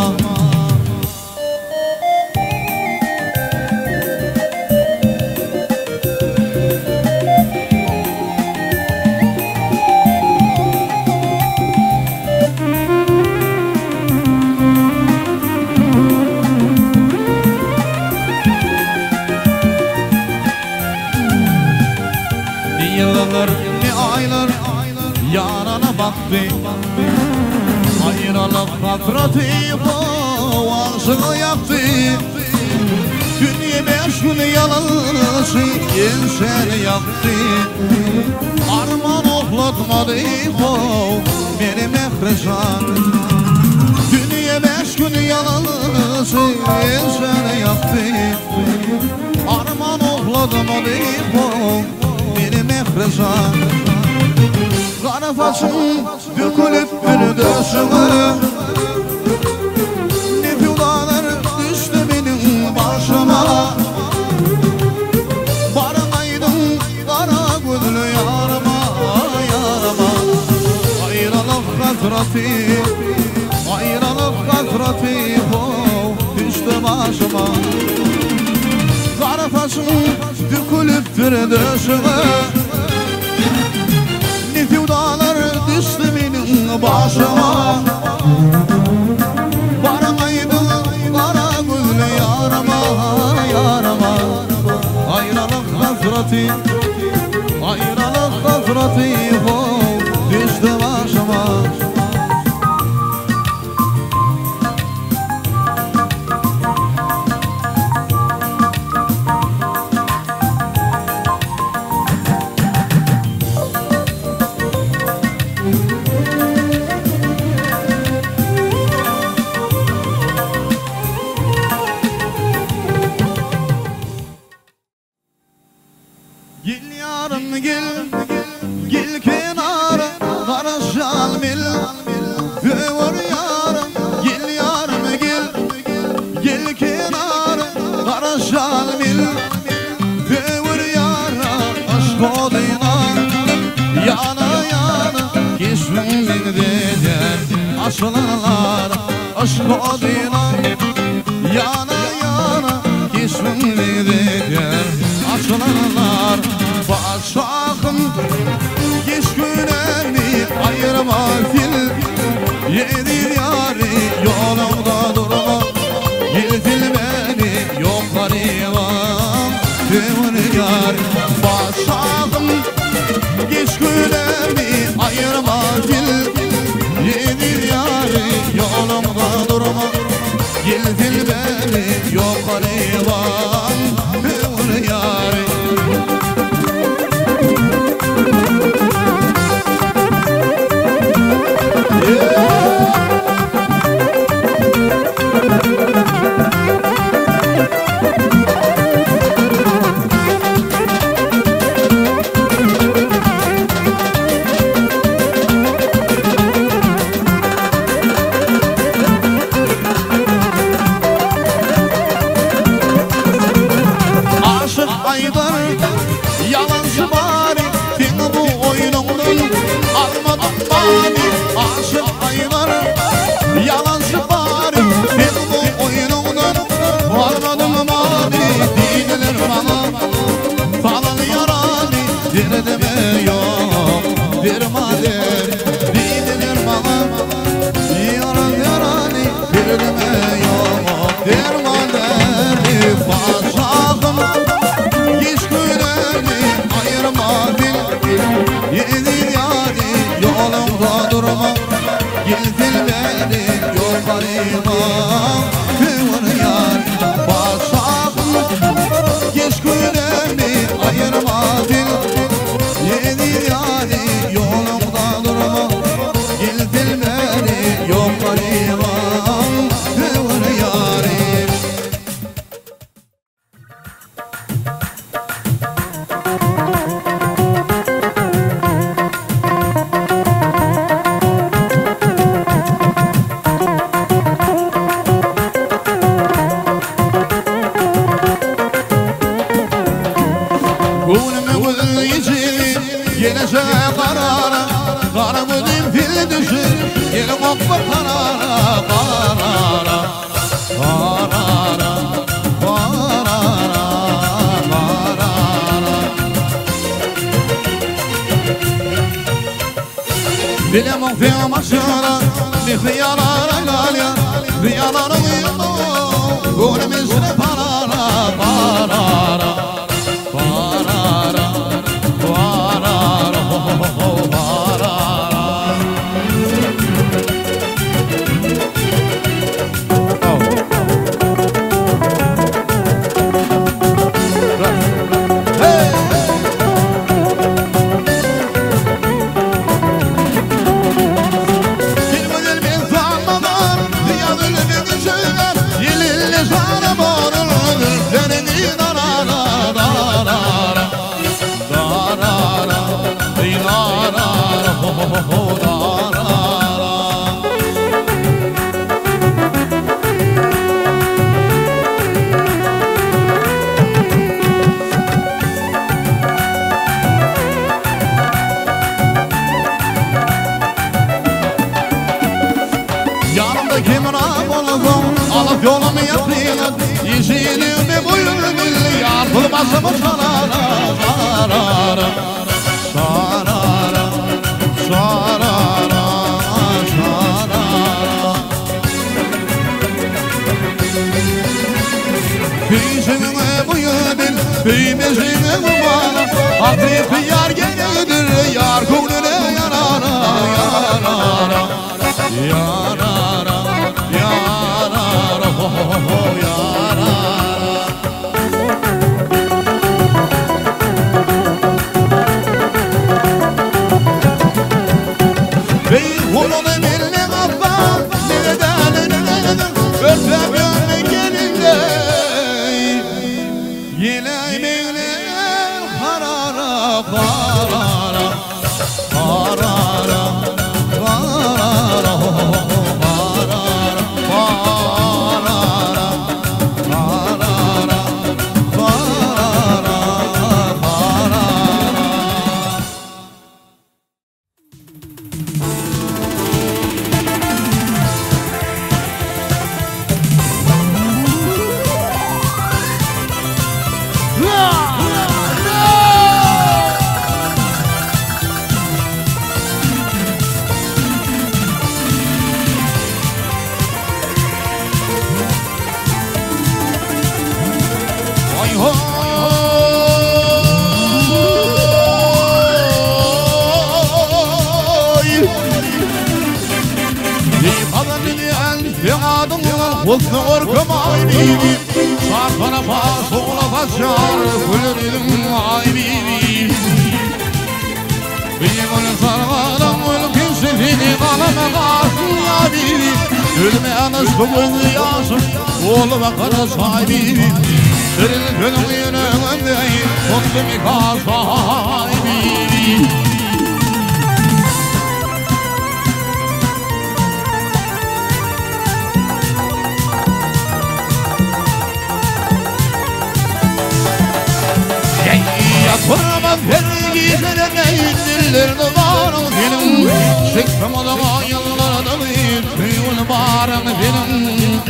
Ne yıllar ne aylar yarana baktı Ayrılık hasreti boğazını yaktı Dünya beş gün yalaşı insan yaktı Arman oklatmadı beni mehresan Dünya beş gün yalaşı insan yaktı Arman oklatmadı beni mehresan Kara saçım dökülüptür döşüme Ne fiyudalar düştü benim başıma Barın aydın kara gülü yarama yarama Ayrılık hasreti Ayrılık hasreti düştü başıma Kara saçım dökülüptür döşüme Ne fiyudalar düştü benim başıma Barın aydın kara gülü yarama yarama Ayrılık hasreti Ayrılık hasreti düştü başıma Gel yarım gel, gel kenara karışalım Över yarım, gel yarım gel, gel kenara karışalım Över yara aşk odayla yana yana Geçmin deder aşılanlar aşk odayla yana yana Geçmin deder aşılanlar Başakım geç güneni ayırma fil Yedir yari yolumda durma Yedir beni yok gariban Tümür yar Başakım mani aşık aylar yalancı bari ben bu oyunundan varmadım mani dinler bana falan yarani derdime yok bir madem dinler bana yarani derdime yok bir madem başağım geç günlerdi ayırma bil yedin yani yolumda durma gildin beni yol varıma kıvır yar başağım geç günlerdi ayırma bil yedin yani yolumda durma gildin beni yol varıma kıvır yarim. Gönlümü gülüyeceğim geleceğe karara Karamızın fil düşür gelin okma karara Karara Karara Karara Karara Bilemem fi maşara bir hıyarara galya hıyarara gönlümüzüne parara Parara Parara, parara, parara. Hey! Gel ben sanmadan, yanıl beni söyler, yelinle sana bağırır, senin arara. Yanımda kim rab olasam alıp yolumu yapayım yeşilimi buyurun yapılması mı sarara sarara sarara sarara sarara Kıyısını buyurun büyümesini bana hafif yar gelidir yar kulüne yarara yarara yarara yarara ho ho ho yarara Bey onun emirli kafa nereden öpem yönü gelince yine emirli karara karara karara karara Husnu orkum aybibi Sarpana pas ola pascar Kulürüm aybibi Benim onu sarmadan Ülkün sefini kalama kalsın ya bibi Gülme anız kubun yasın Oğlu bakara sahibi Senin gönül yönümünde Tuttu mikal sahibi Kurban vergizlerine indirler duvarım benim Çektim adama yıllardan tüyün barım benim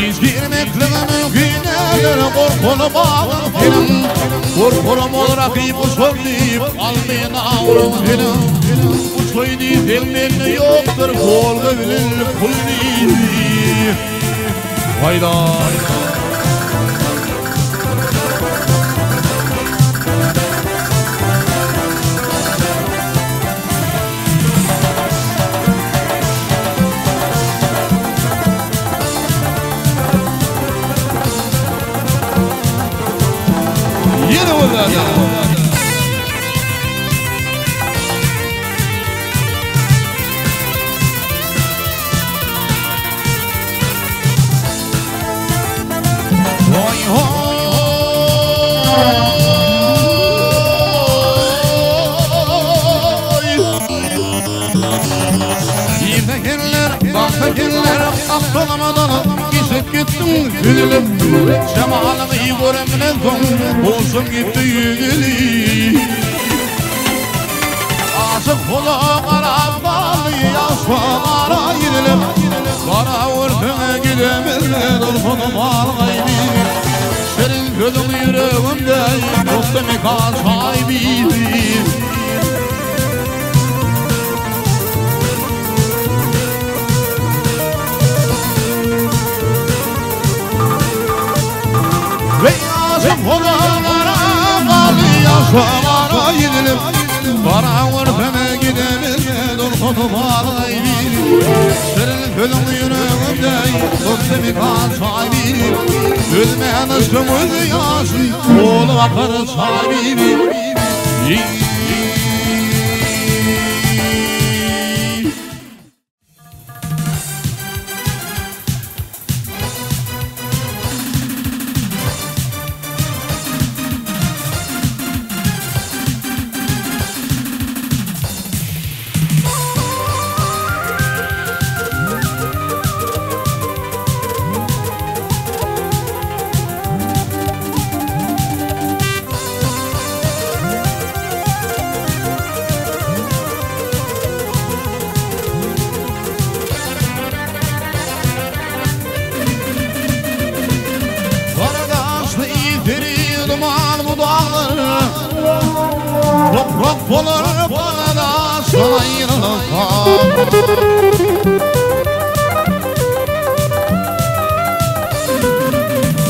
İzgirmekliğe mümkünler korkulu bağım benim Korkulum ol rakibu söyleyip almayın avrum benim Bu soydu filmin yoktur kol bilir kul değil Hayda Yine orada Fakirler aklamadan gizip gittim Üzülüp cemalımı göremine son Olsun gitti yüzülü Asık kulu kara bağlı Yasmalara gidilip Kara vurtuna gidemez Dolsunum algaydı Senin gözün yüreğimde Dostum ikaz sahibiydi Odalara bağlı yaşamara gidilip Para vurtana gidemez Dolsunum ağlaydı Senin gönlün yüreğimde Dostum ikaz sahibi Ölmeyen aşkım öldü yazın Oğlu akar sahibi Toprak olur bana da sana yırılsam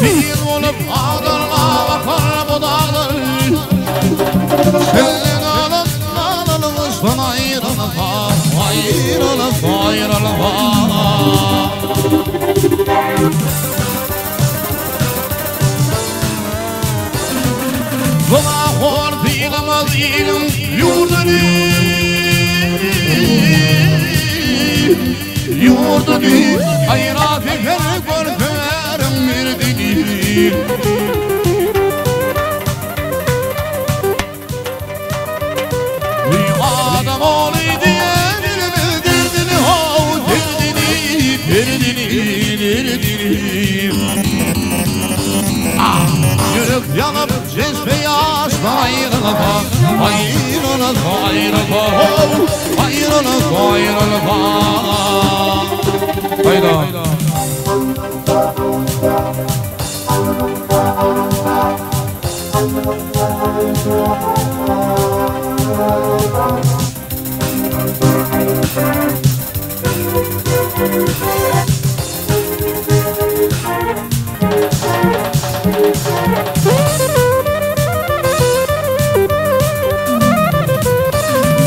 Bir olup ağlarla bakar bu dağlar Senin alıp ağlarla sana yırılsam Ayrılıp Buna hor dilemez ilim yurdunu hayrat eker korkarım bir dili Bir adam ol diyen derdini hav derdini Yürüp yanıp cezbe yaşla ayrılıp ayrılıp Hayda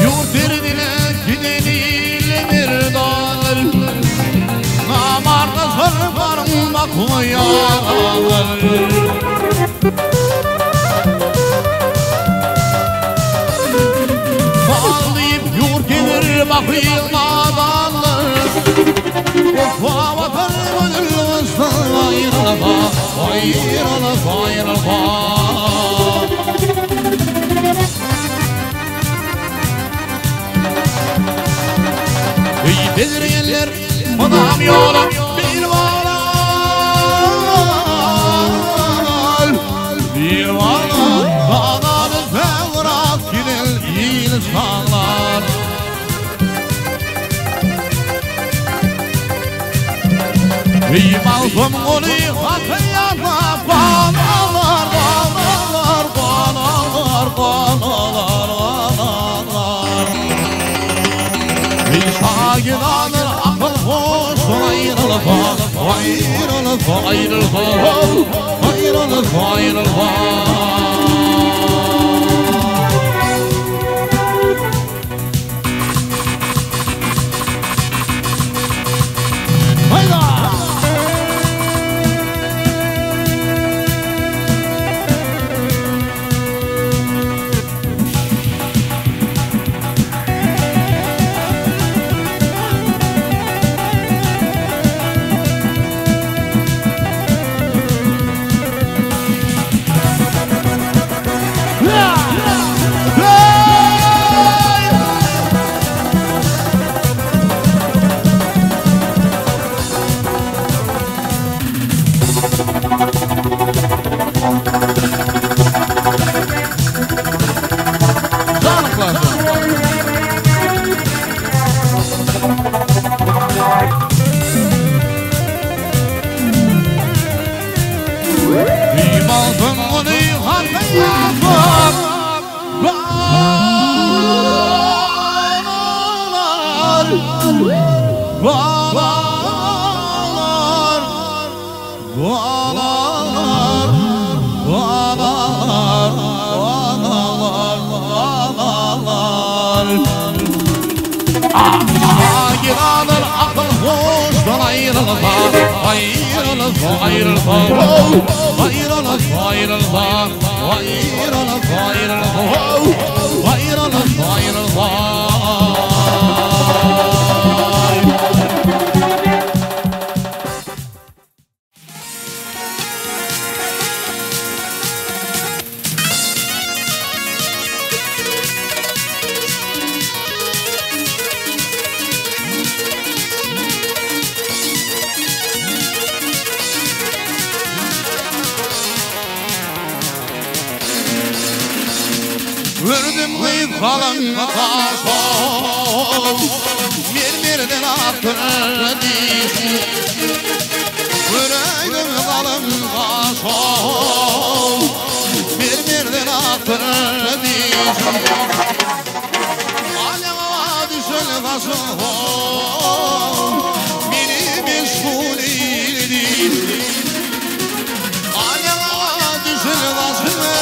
Yurt derdine gideniyle bir dağlar Namarda sarparım bakmayalar Bağlayıp yurt gelir bakayım adamlar Kufa bakar gönlümüzden ayrılıp Bezirgenler adam yolum bir var Bir var Dağları fevrak gider insanlar Mazlum oli hatiyana Banalar, banalar, banalar, banalar Şagin alır akıl hoş Ayrılık, ayrılık, ayrılık Ayrılık, ayrılık Gördüm kıyıkalın kaşol Mermerden attır dişi Yüreğim kalın kaşol Mermerden attır dişi Alema düşün kaşol Beni meşgul edin Alema düşün kaşol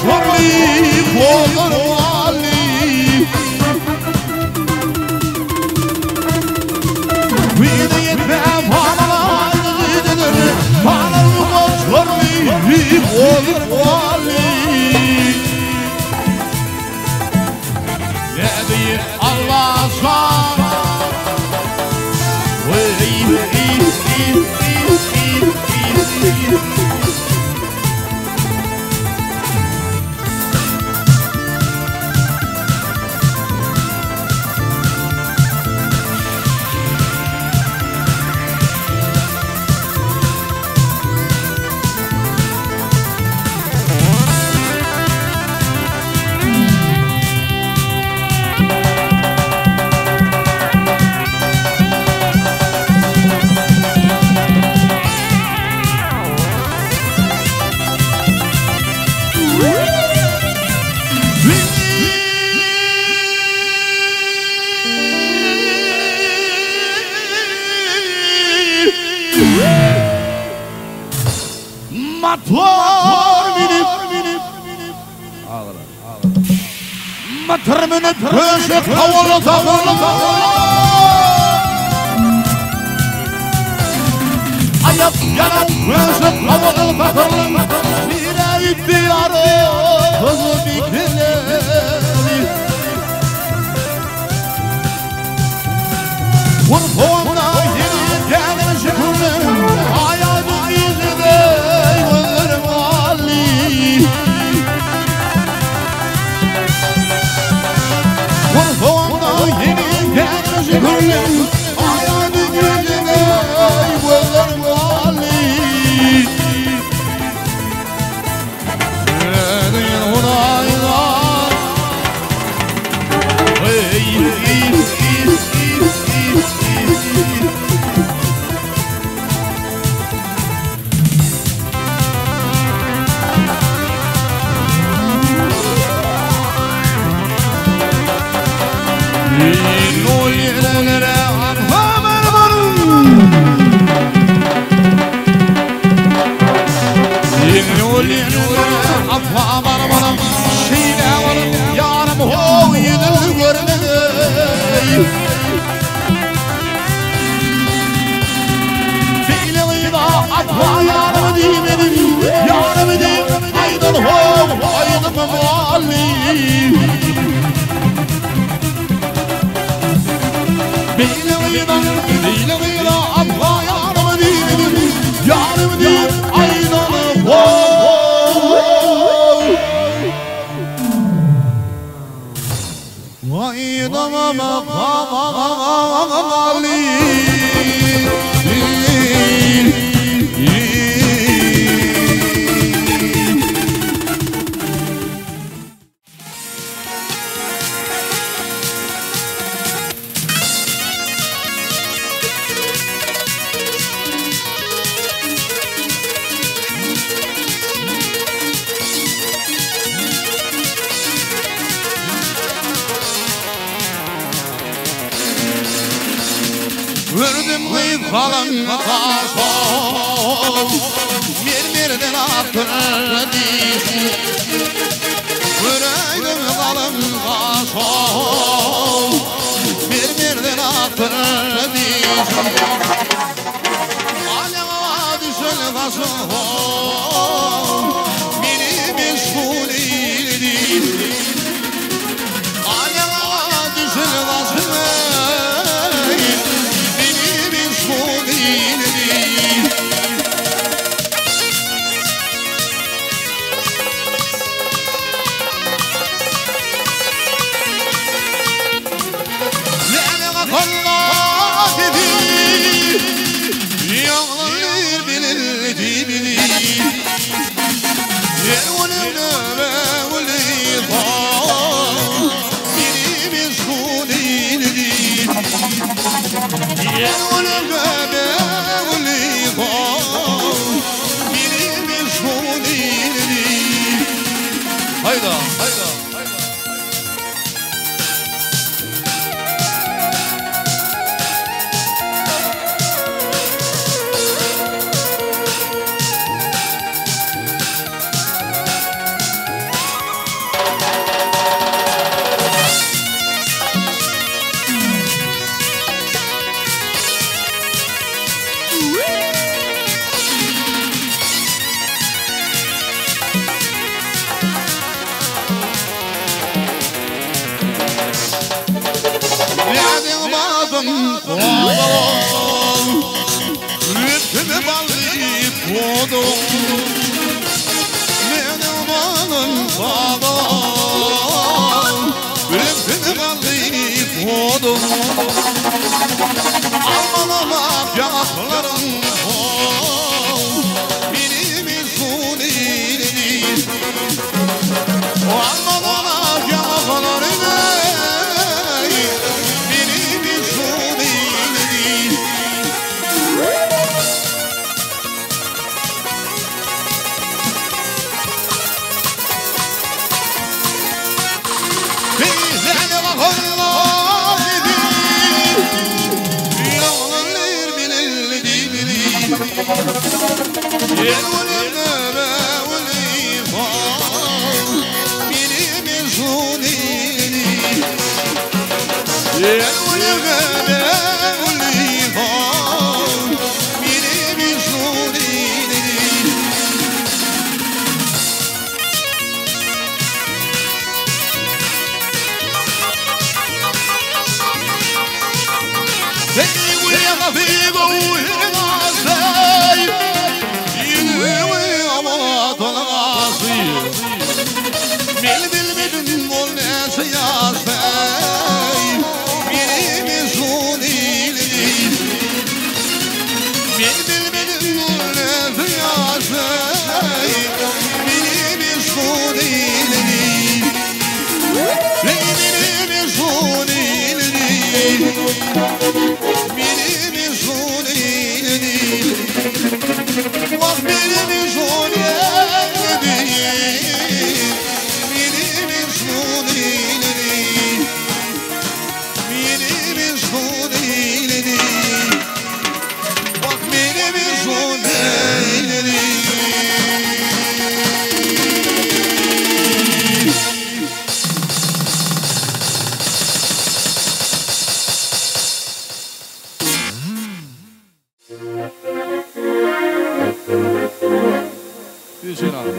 مشورلي فوق الوالي ويدي يتبعف على الغيدن على المشورلي فوق الوالي نادي الله صار مطر من الترشق أول ثغر أيض يلد رشق أول ثغر إلى الديار خذني كلامي ورفونا يلي كان شكرنا عياد ميزبي والرمالي ورفونا يلي كان شكرنا عياد ميزبي والرمالي Vurdum kıyıp kalan kaşol Mermerden attır dişi Vurdum kalan kaşol Mermerden attır dişi Alema düşün kaşol Beni meşgul edin Alema düşün kaşol Hayda, hayda, hayda. Rütümü bağlayıp kodum Benim balım bağlam Rütümü bağlayıp kodum Almalamak yanaklarım Benim sunidir Almalamak yanaklarım Benim sunidir Bizlerle bakanlar dedi Yalanlar bilildi Yer ölümde ve ulifan Benim sunidir Yer ölümde ve ulifan Benim sunidir Seni uyana figo uyana say Yine uyama tanası Bil bilmedim ol ne siyasay Benim sunidir Bil bilmedim ol ne siyasay Benim sunidir Benim sunidir Benim sunidir Bak benim sunidir Benim sunidir Benim sunidir Bak benim sunidir Hüseyin abi,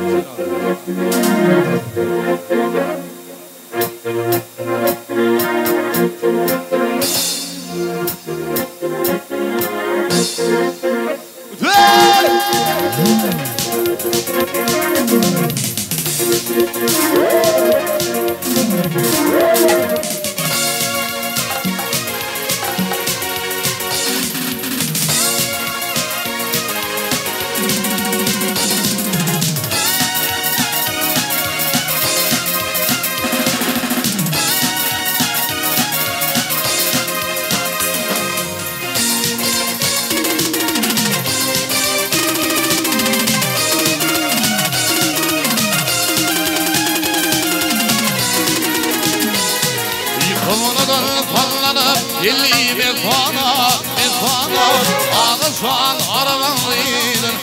Dilli mefana, ağızsan arabanlıydın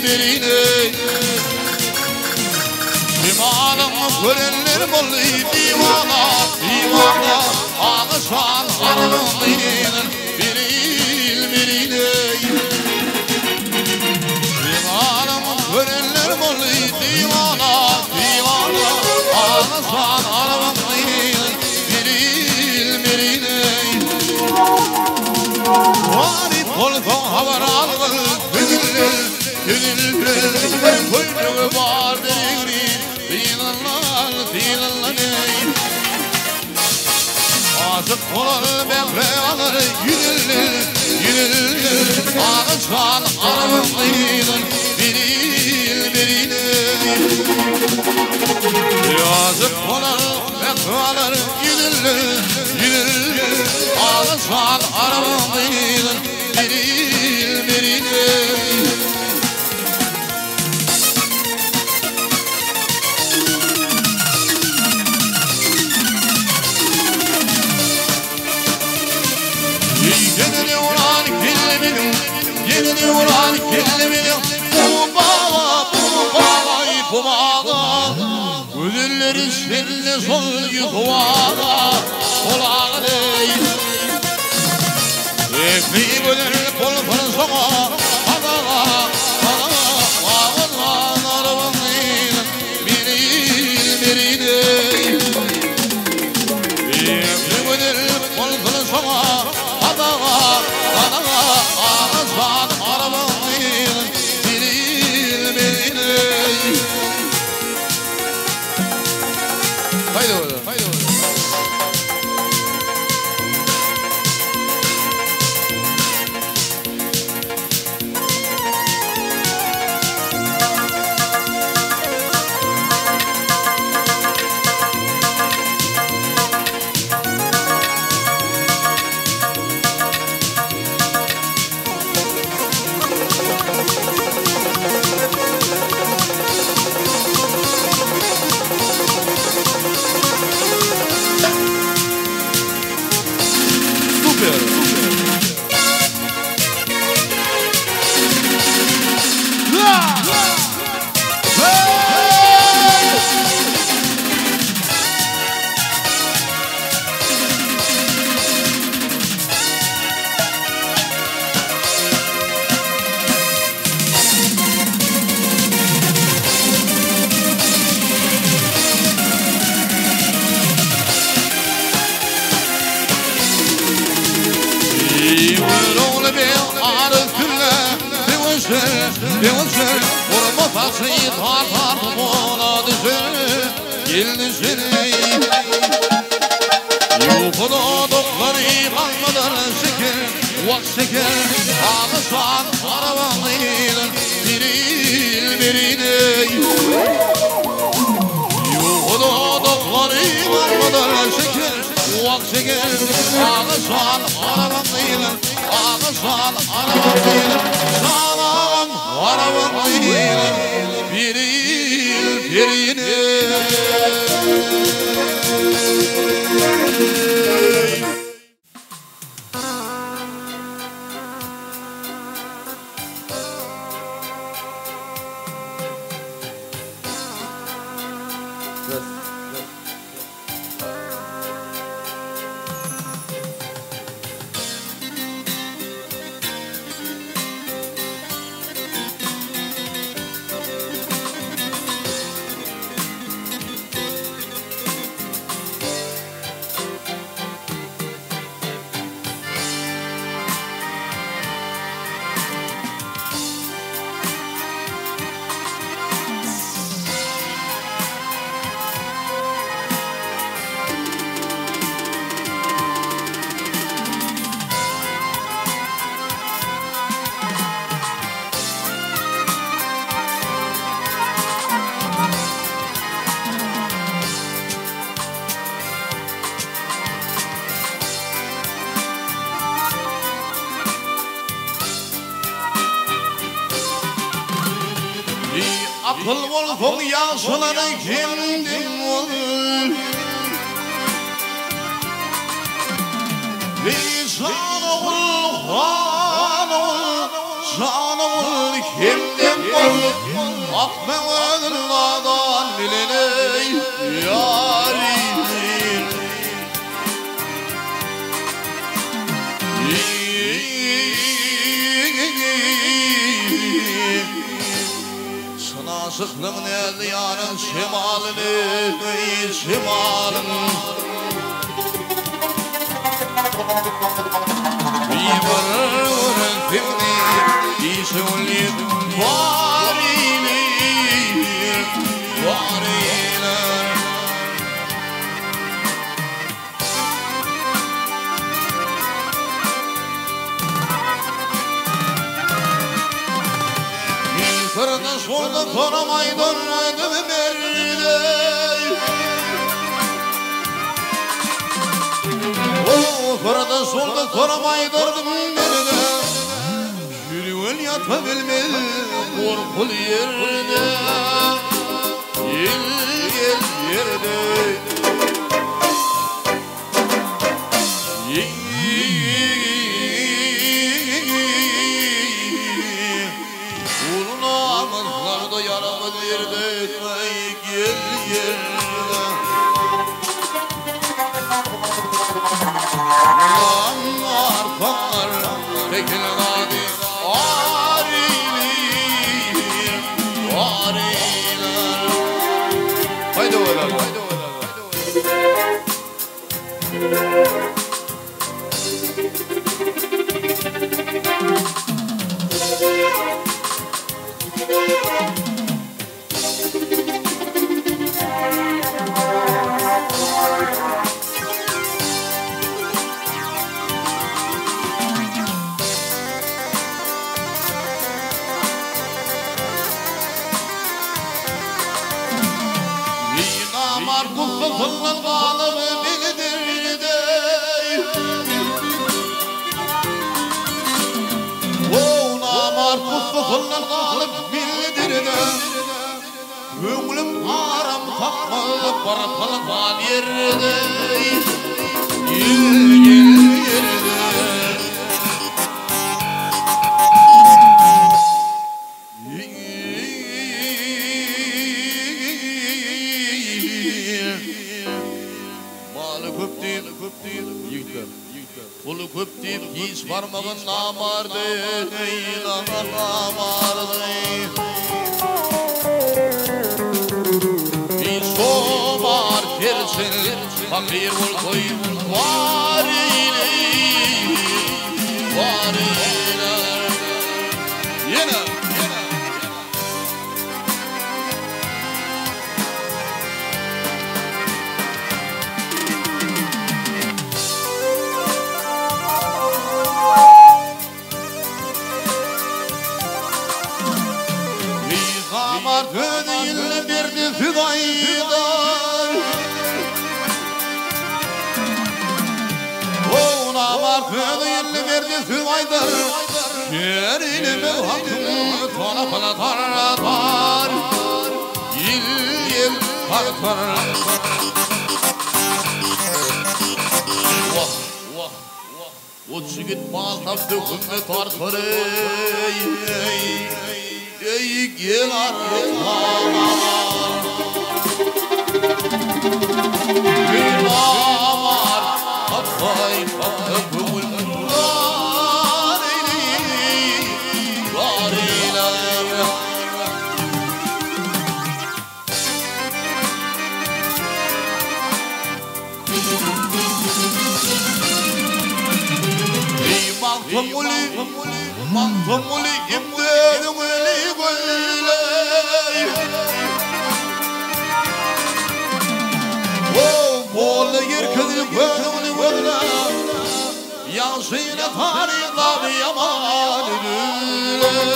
birine Dimanım görenler bollu divana, ağızsan arabanlıydın birine Dimanım görenler bollu divana, ağızsan arabanlıydın Varip kolton havar algıl Gönüllü Koynuğu var derigri Dinallar Azık olan bekle alır Gönüllü Ağızsan arabanlıydın birine Yazık olan bekle alır Gönüllü Ağızsan arabanlıydın birine Yenini vuran kellemenin Bu bağa Ödülleri seninle sol yuvağa Olağı değil Ekmeği böler polfanın sona Ağızlarının birine Ekmeği böler polfanın sana adağa ağızdan arabanın bilmeni. Haydi oğlum, haydi oğlum. Beğensen vurma fasıyı tartar bana düşer Yıldızını Yuhuda dokları kalmadan şeker Vak şeker ağızdan arabanıyla Biril birine Yuhuda dokları kalmadan şeker Vak şeker ağızdan arabanıyla Ağızdan arabanıyla Sağlam arabanıyla Biril birine Akıl volfun yaşları kendin ol Lisan ol, han ol, can ol kendin ol Akmenlerden bilene yarim Sıklığın elyanın şimalını, şimalını Bir vurur fevni, işulli varili, varili Kırda solda konamaydan ödümü verdi Kırda solda konamaydan ödümü verdi Yürüyün yatabilmez korkul yerde Yel yerde Öňülüm aram tapmalyp barpalan ýerde Maly köp diýip ýigitler Pulu köp diýip hiç barmagyn namardy namardy Somar kersen fakir bol koy var ile yena Zamar dönüyle verdi fidaydar Ona var dönüyle verdi fidaydar Yerine hakkımı tona palatar Yil tartar O çigit baltap dökümde tartar Ey gel arama Gel amar Hakkay hakkımul Mantımuli imdedim eli gülley Boğulu yerkizim gönlümünü gönlüm Yansıyla tarihla bir yaman ediley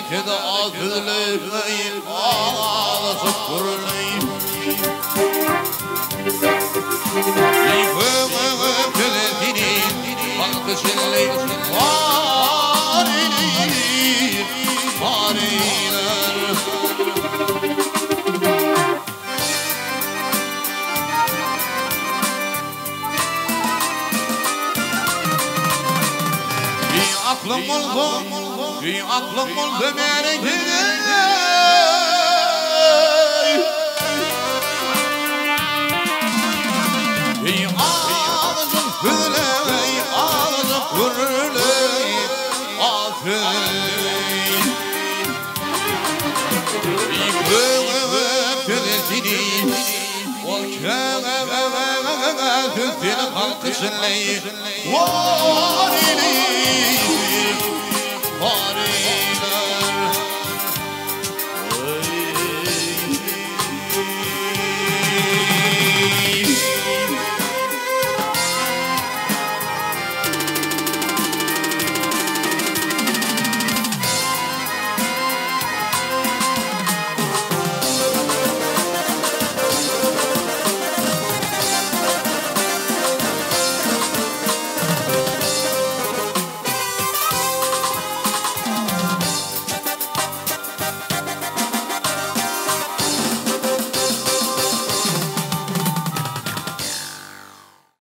Melekede ağzıleyim, ağlasıp kuruleyim Yıkımı kületinin bankışınleyim Fariler Bir aklım oldu Bir aklım oldu melekede Bir ağzım hüley, ağzım hürley Afey Bir kövüm kületini Ol kövüm tüftini kalkışınley Var ili Fariler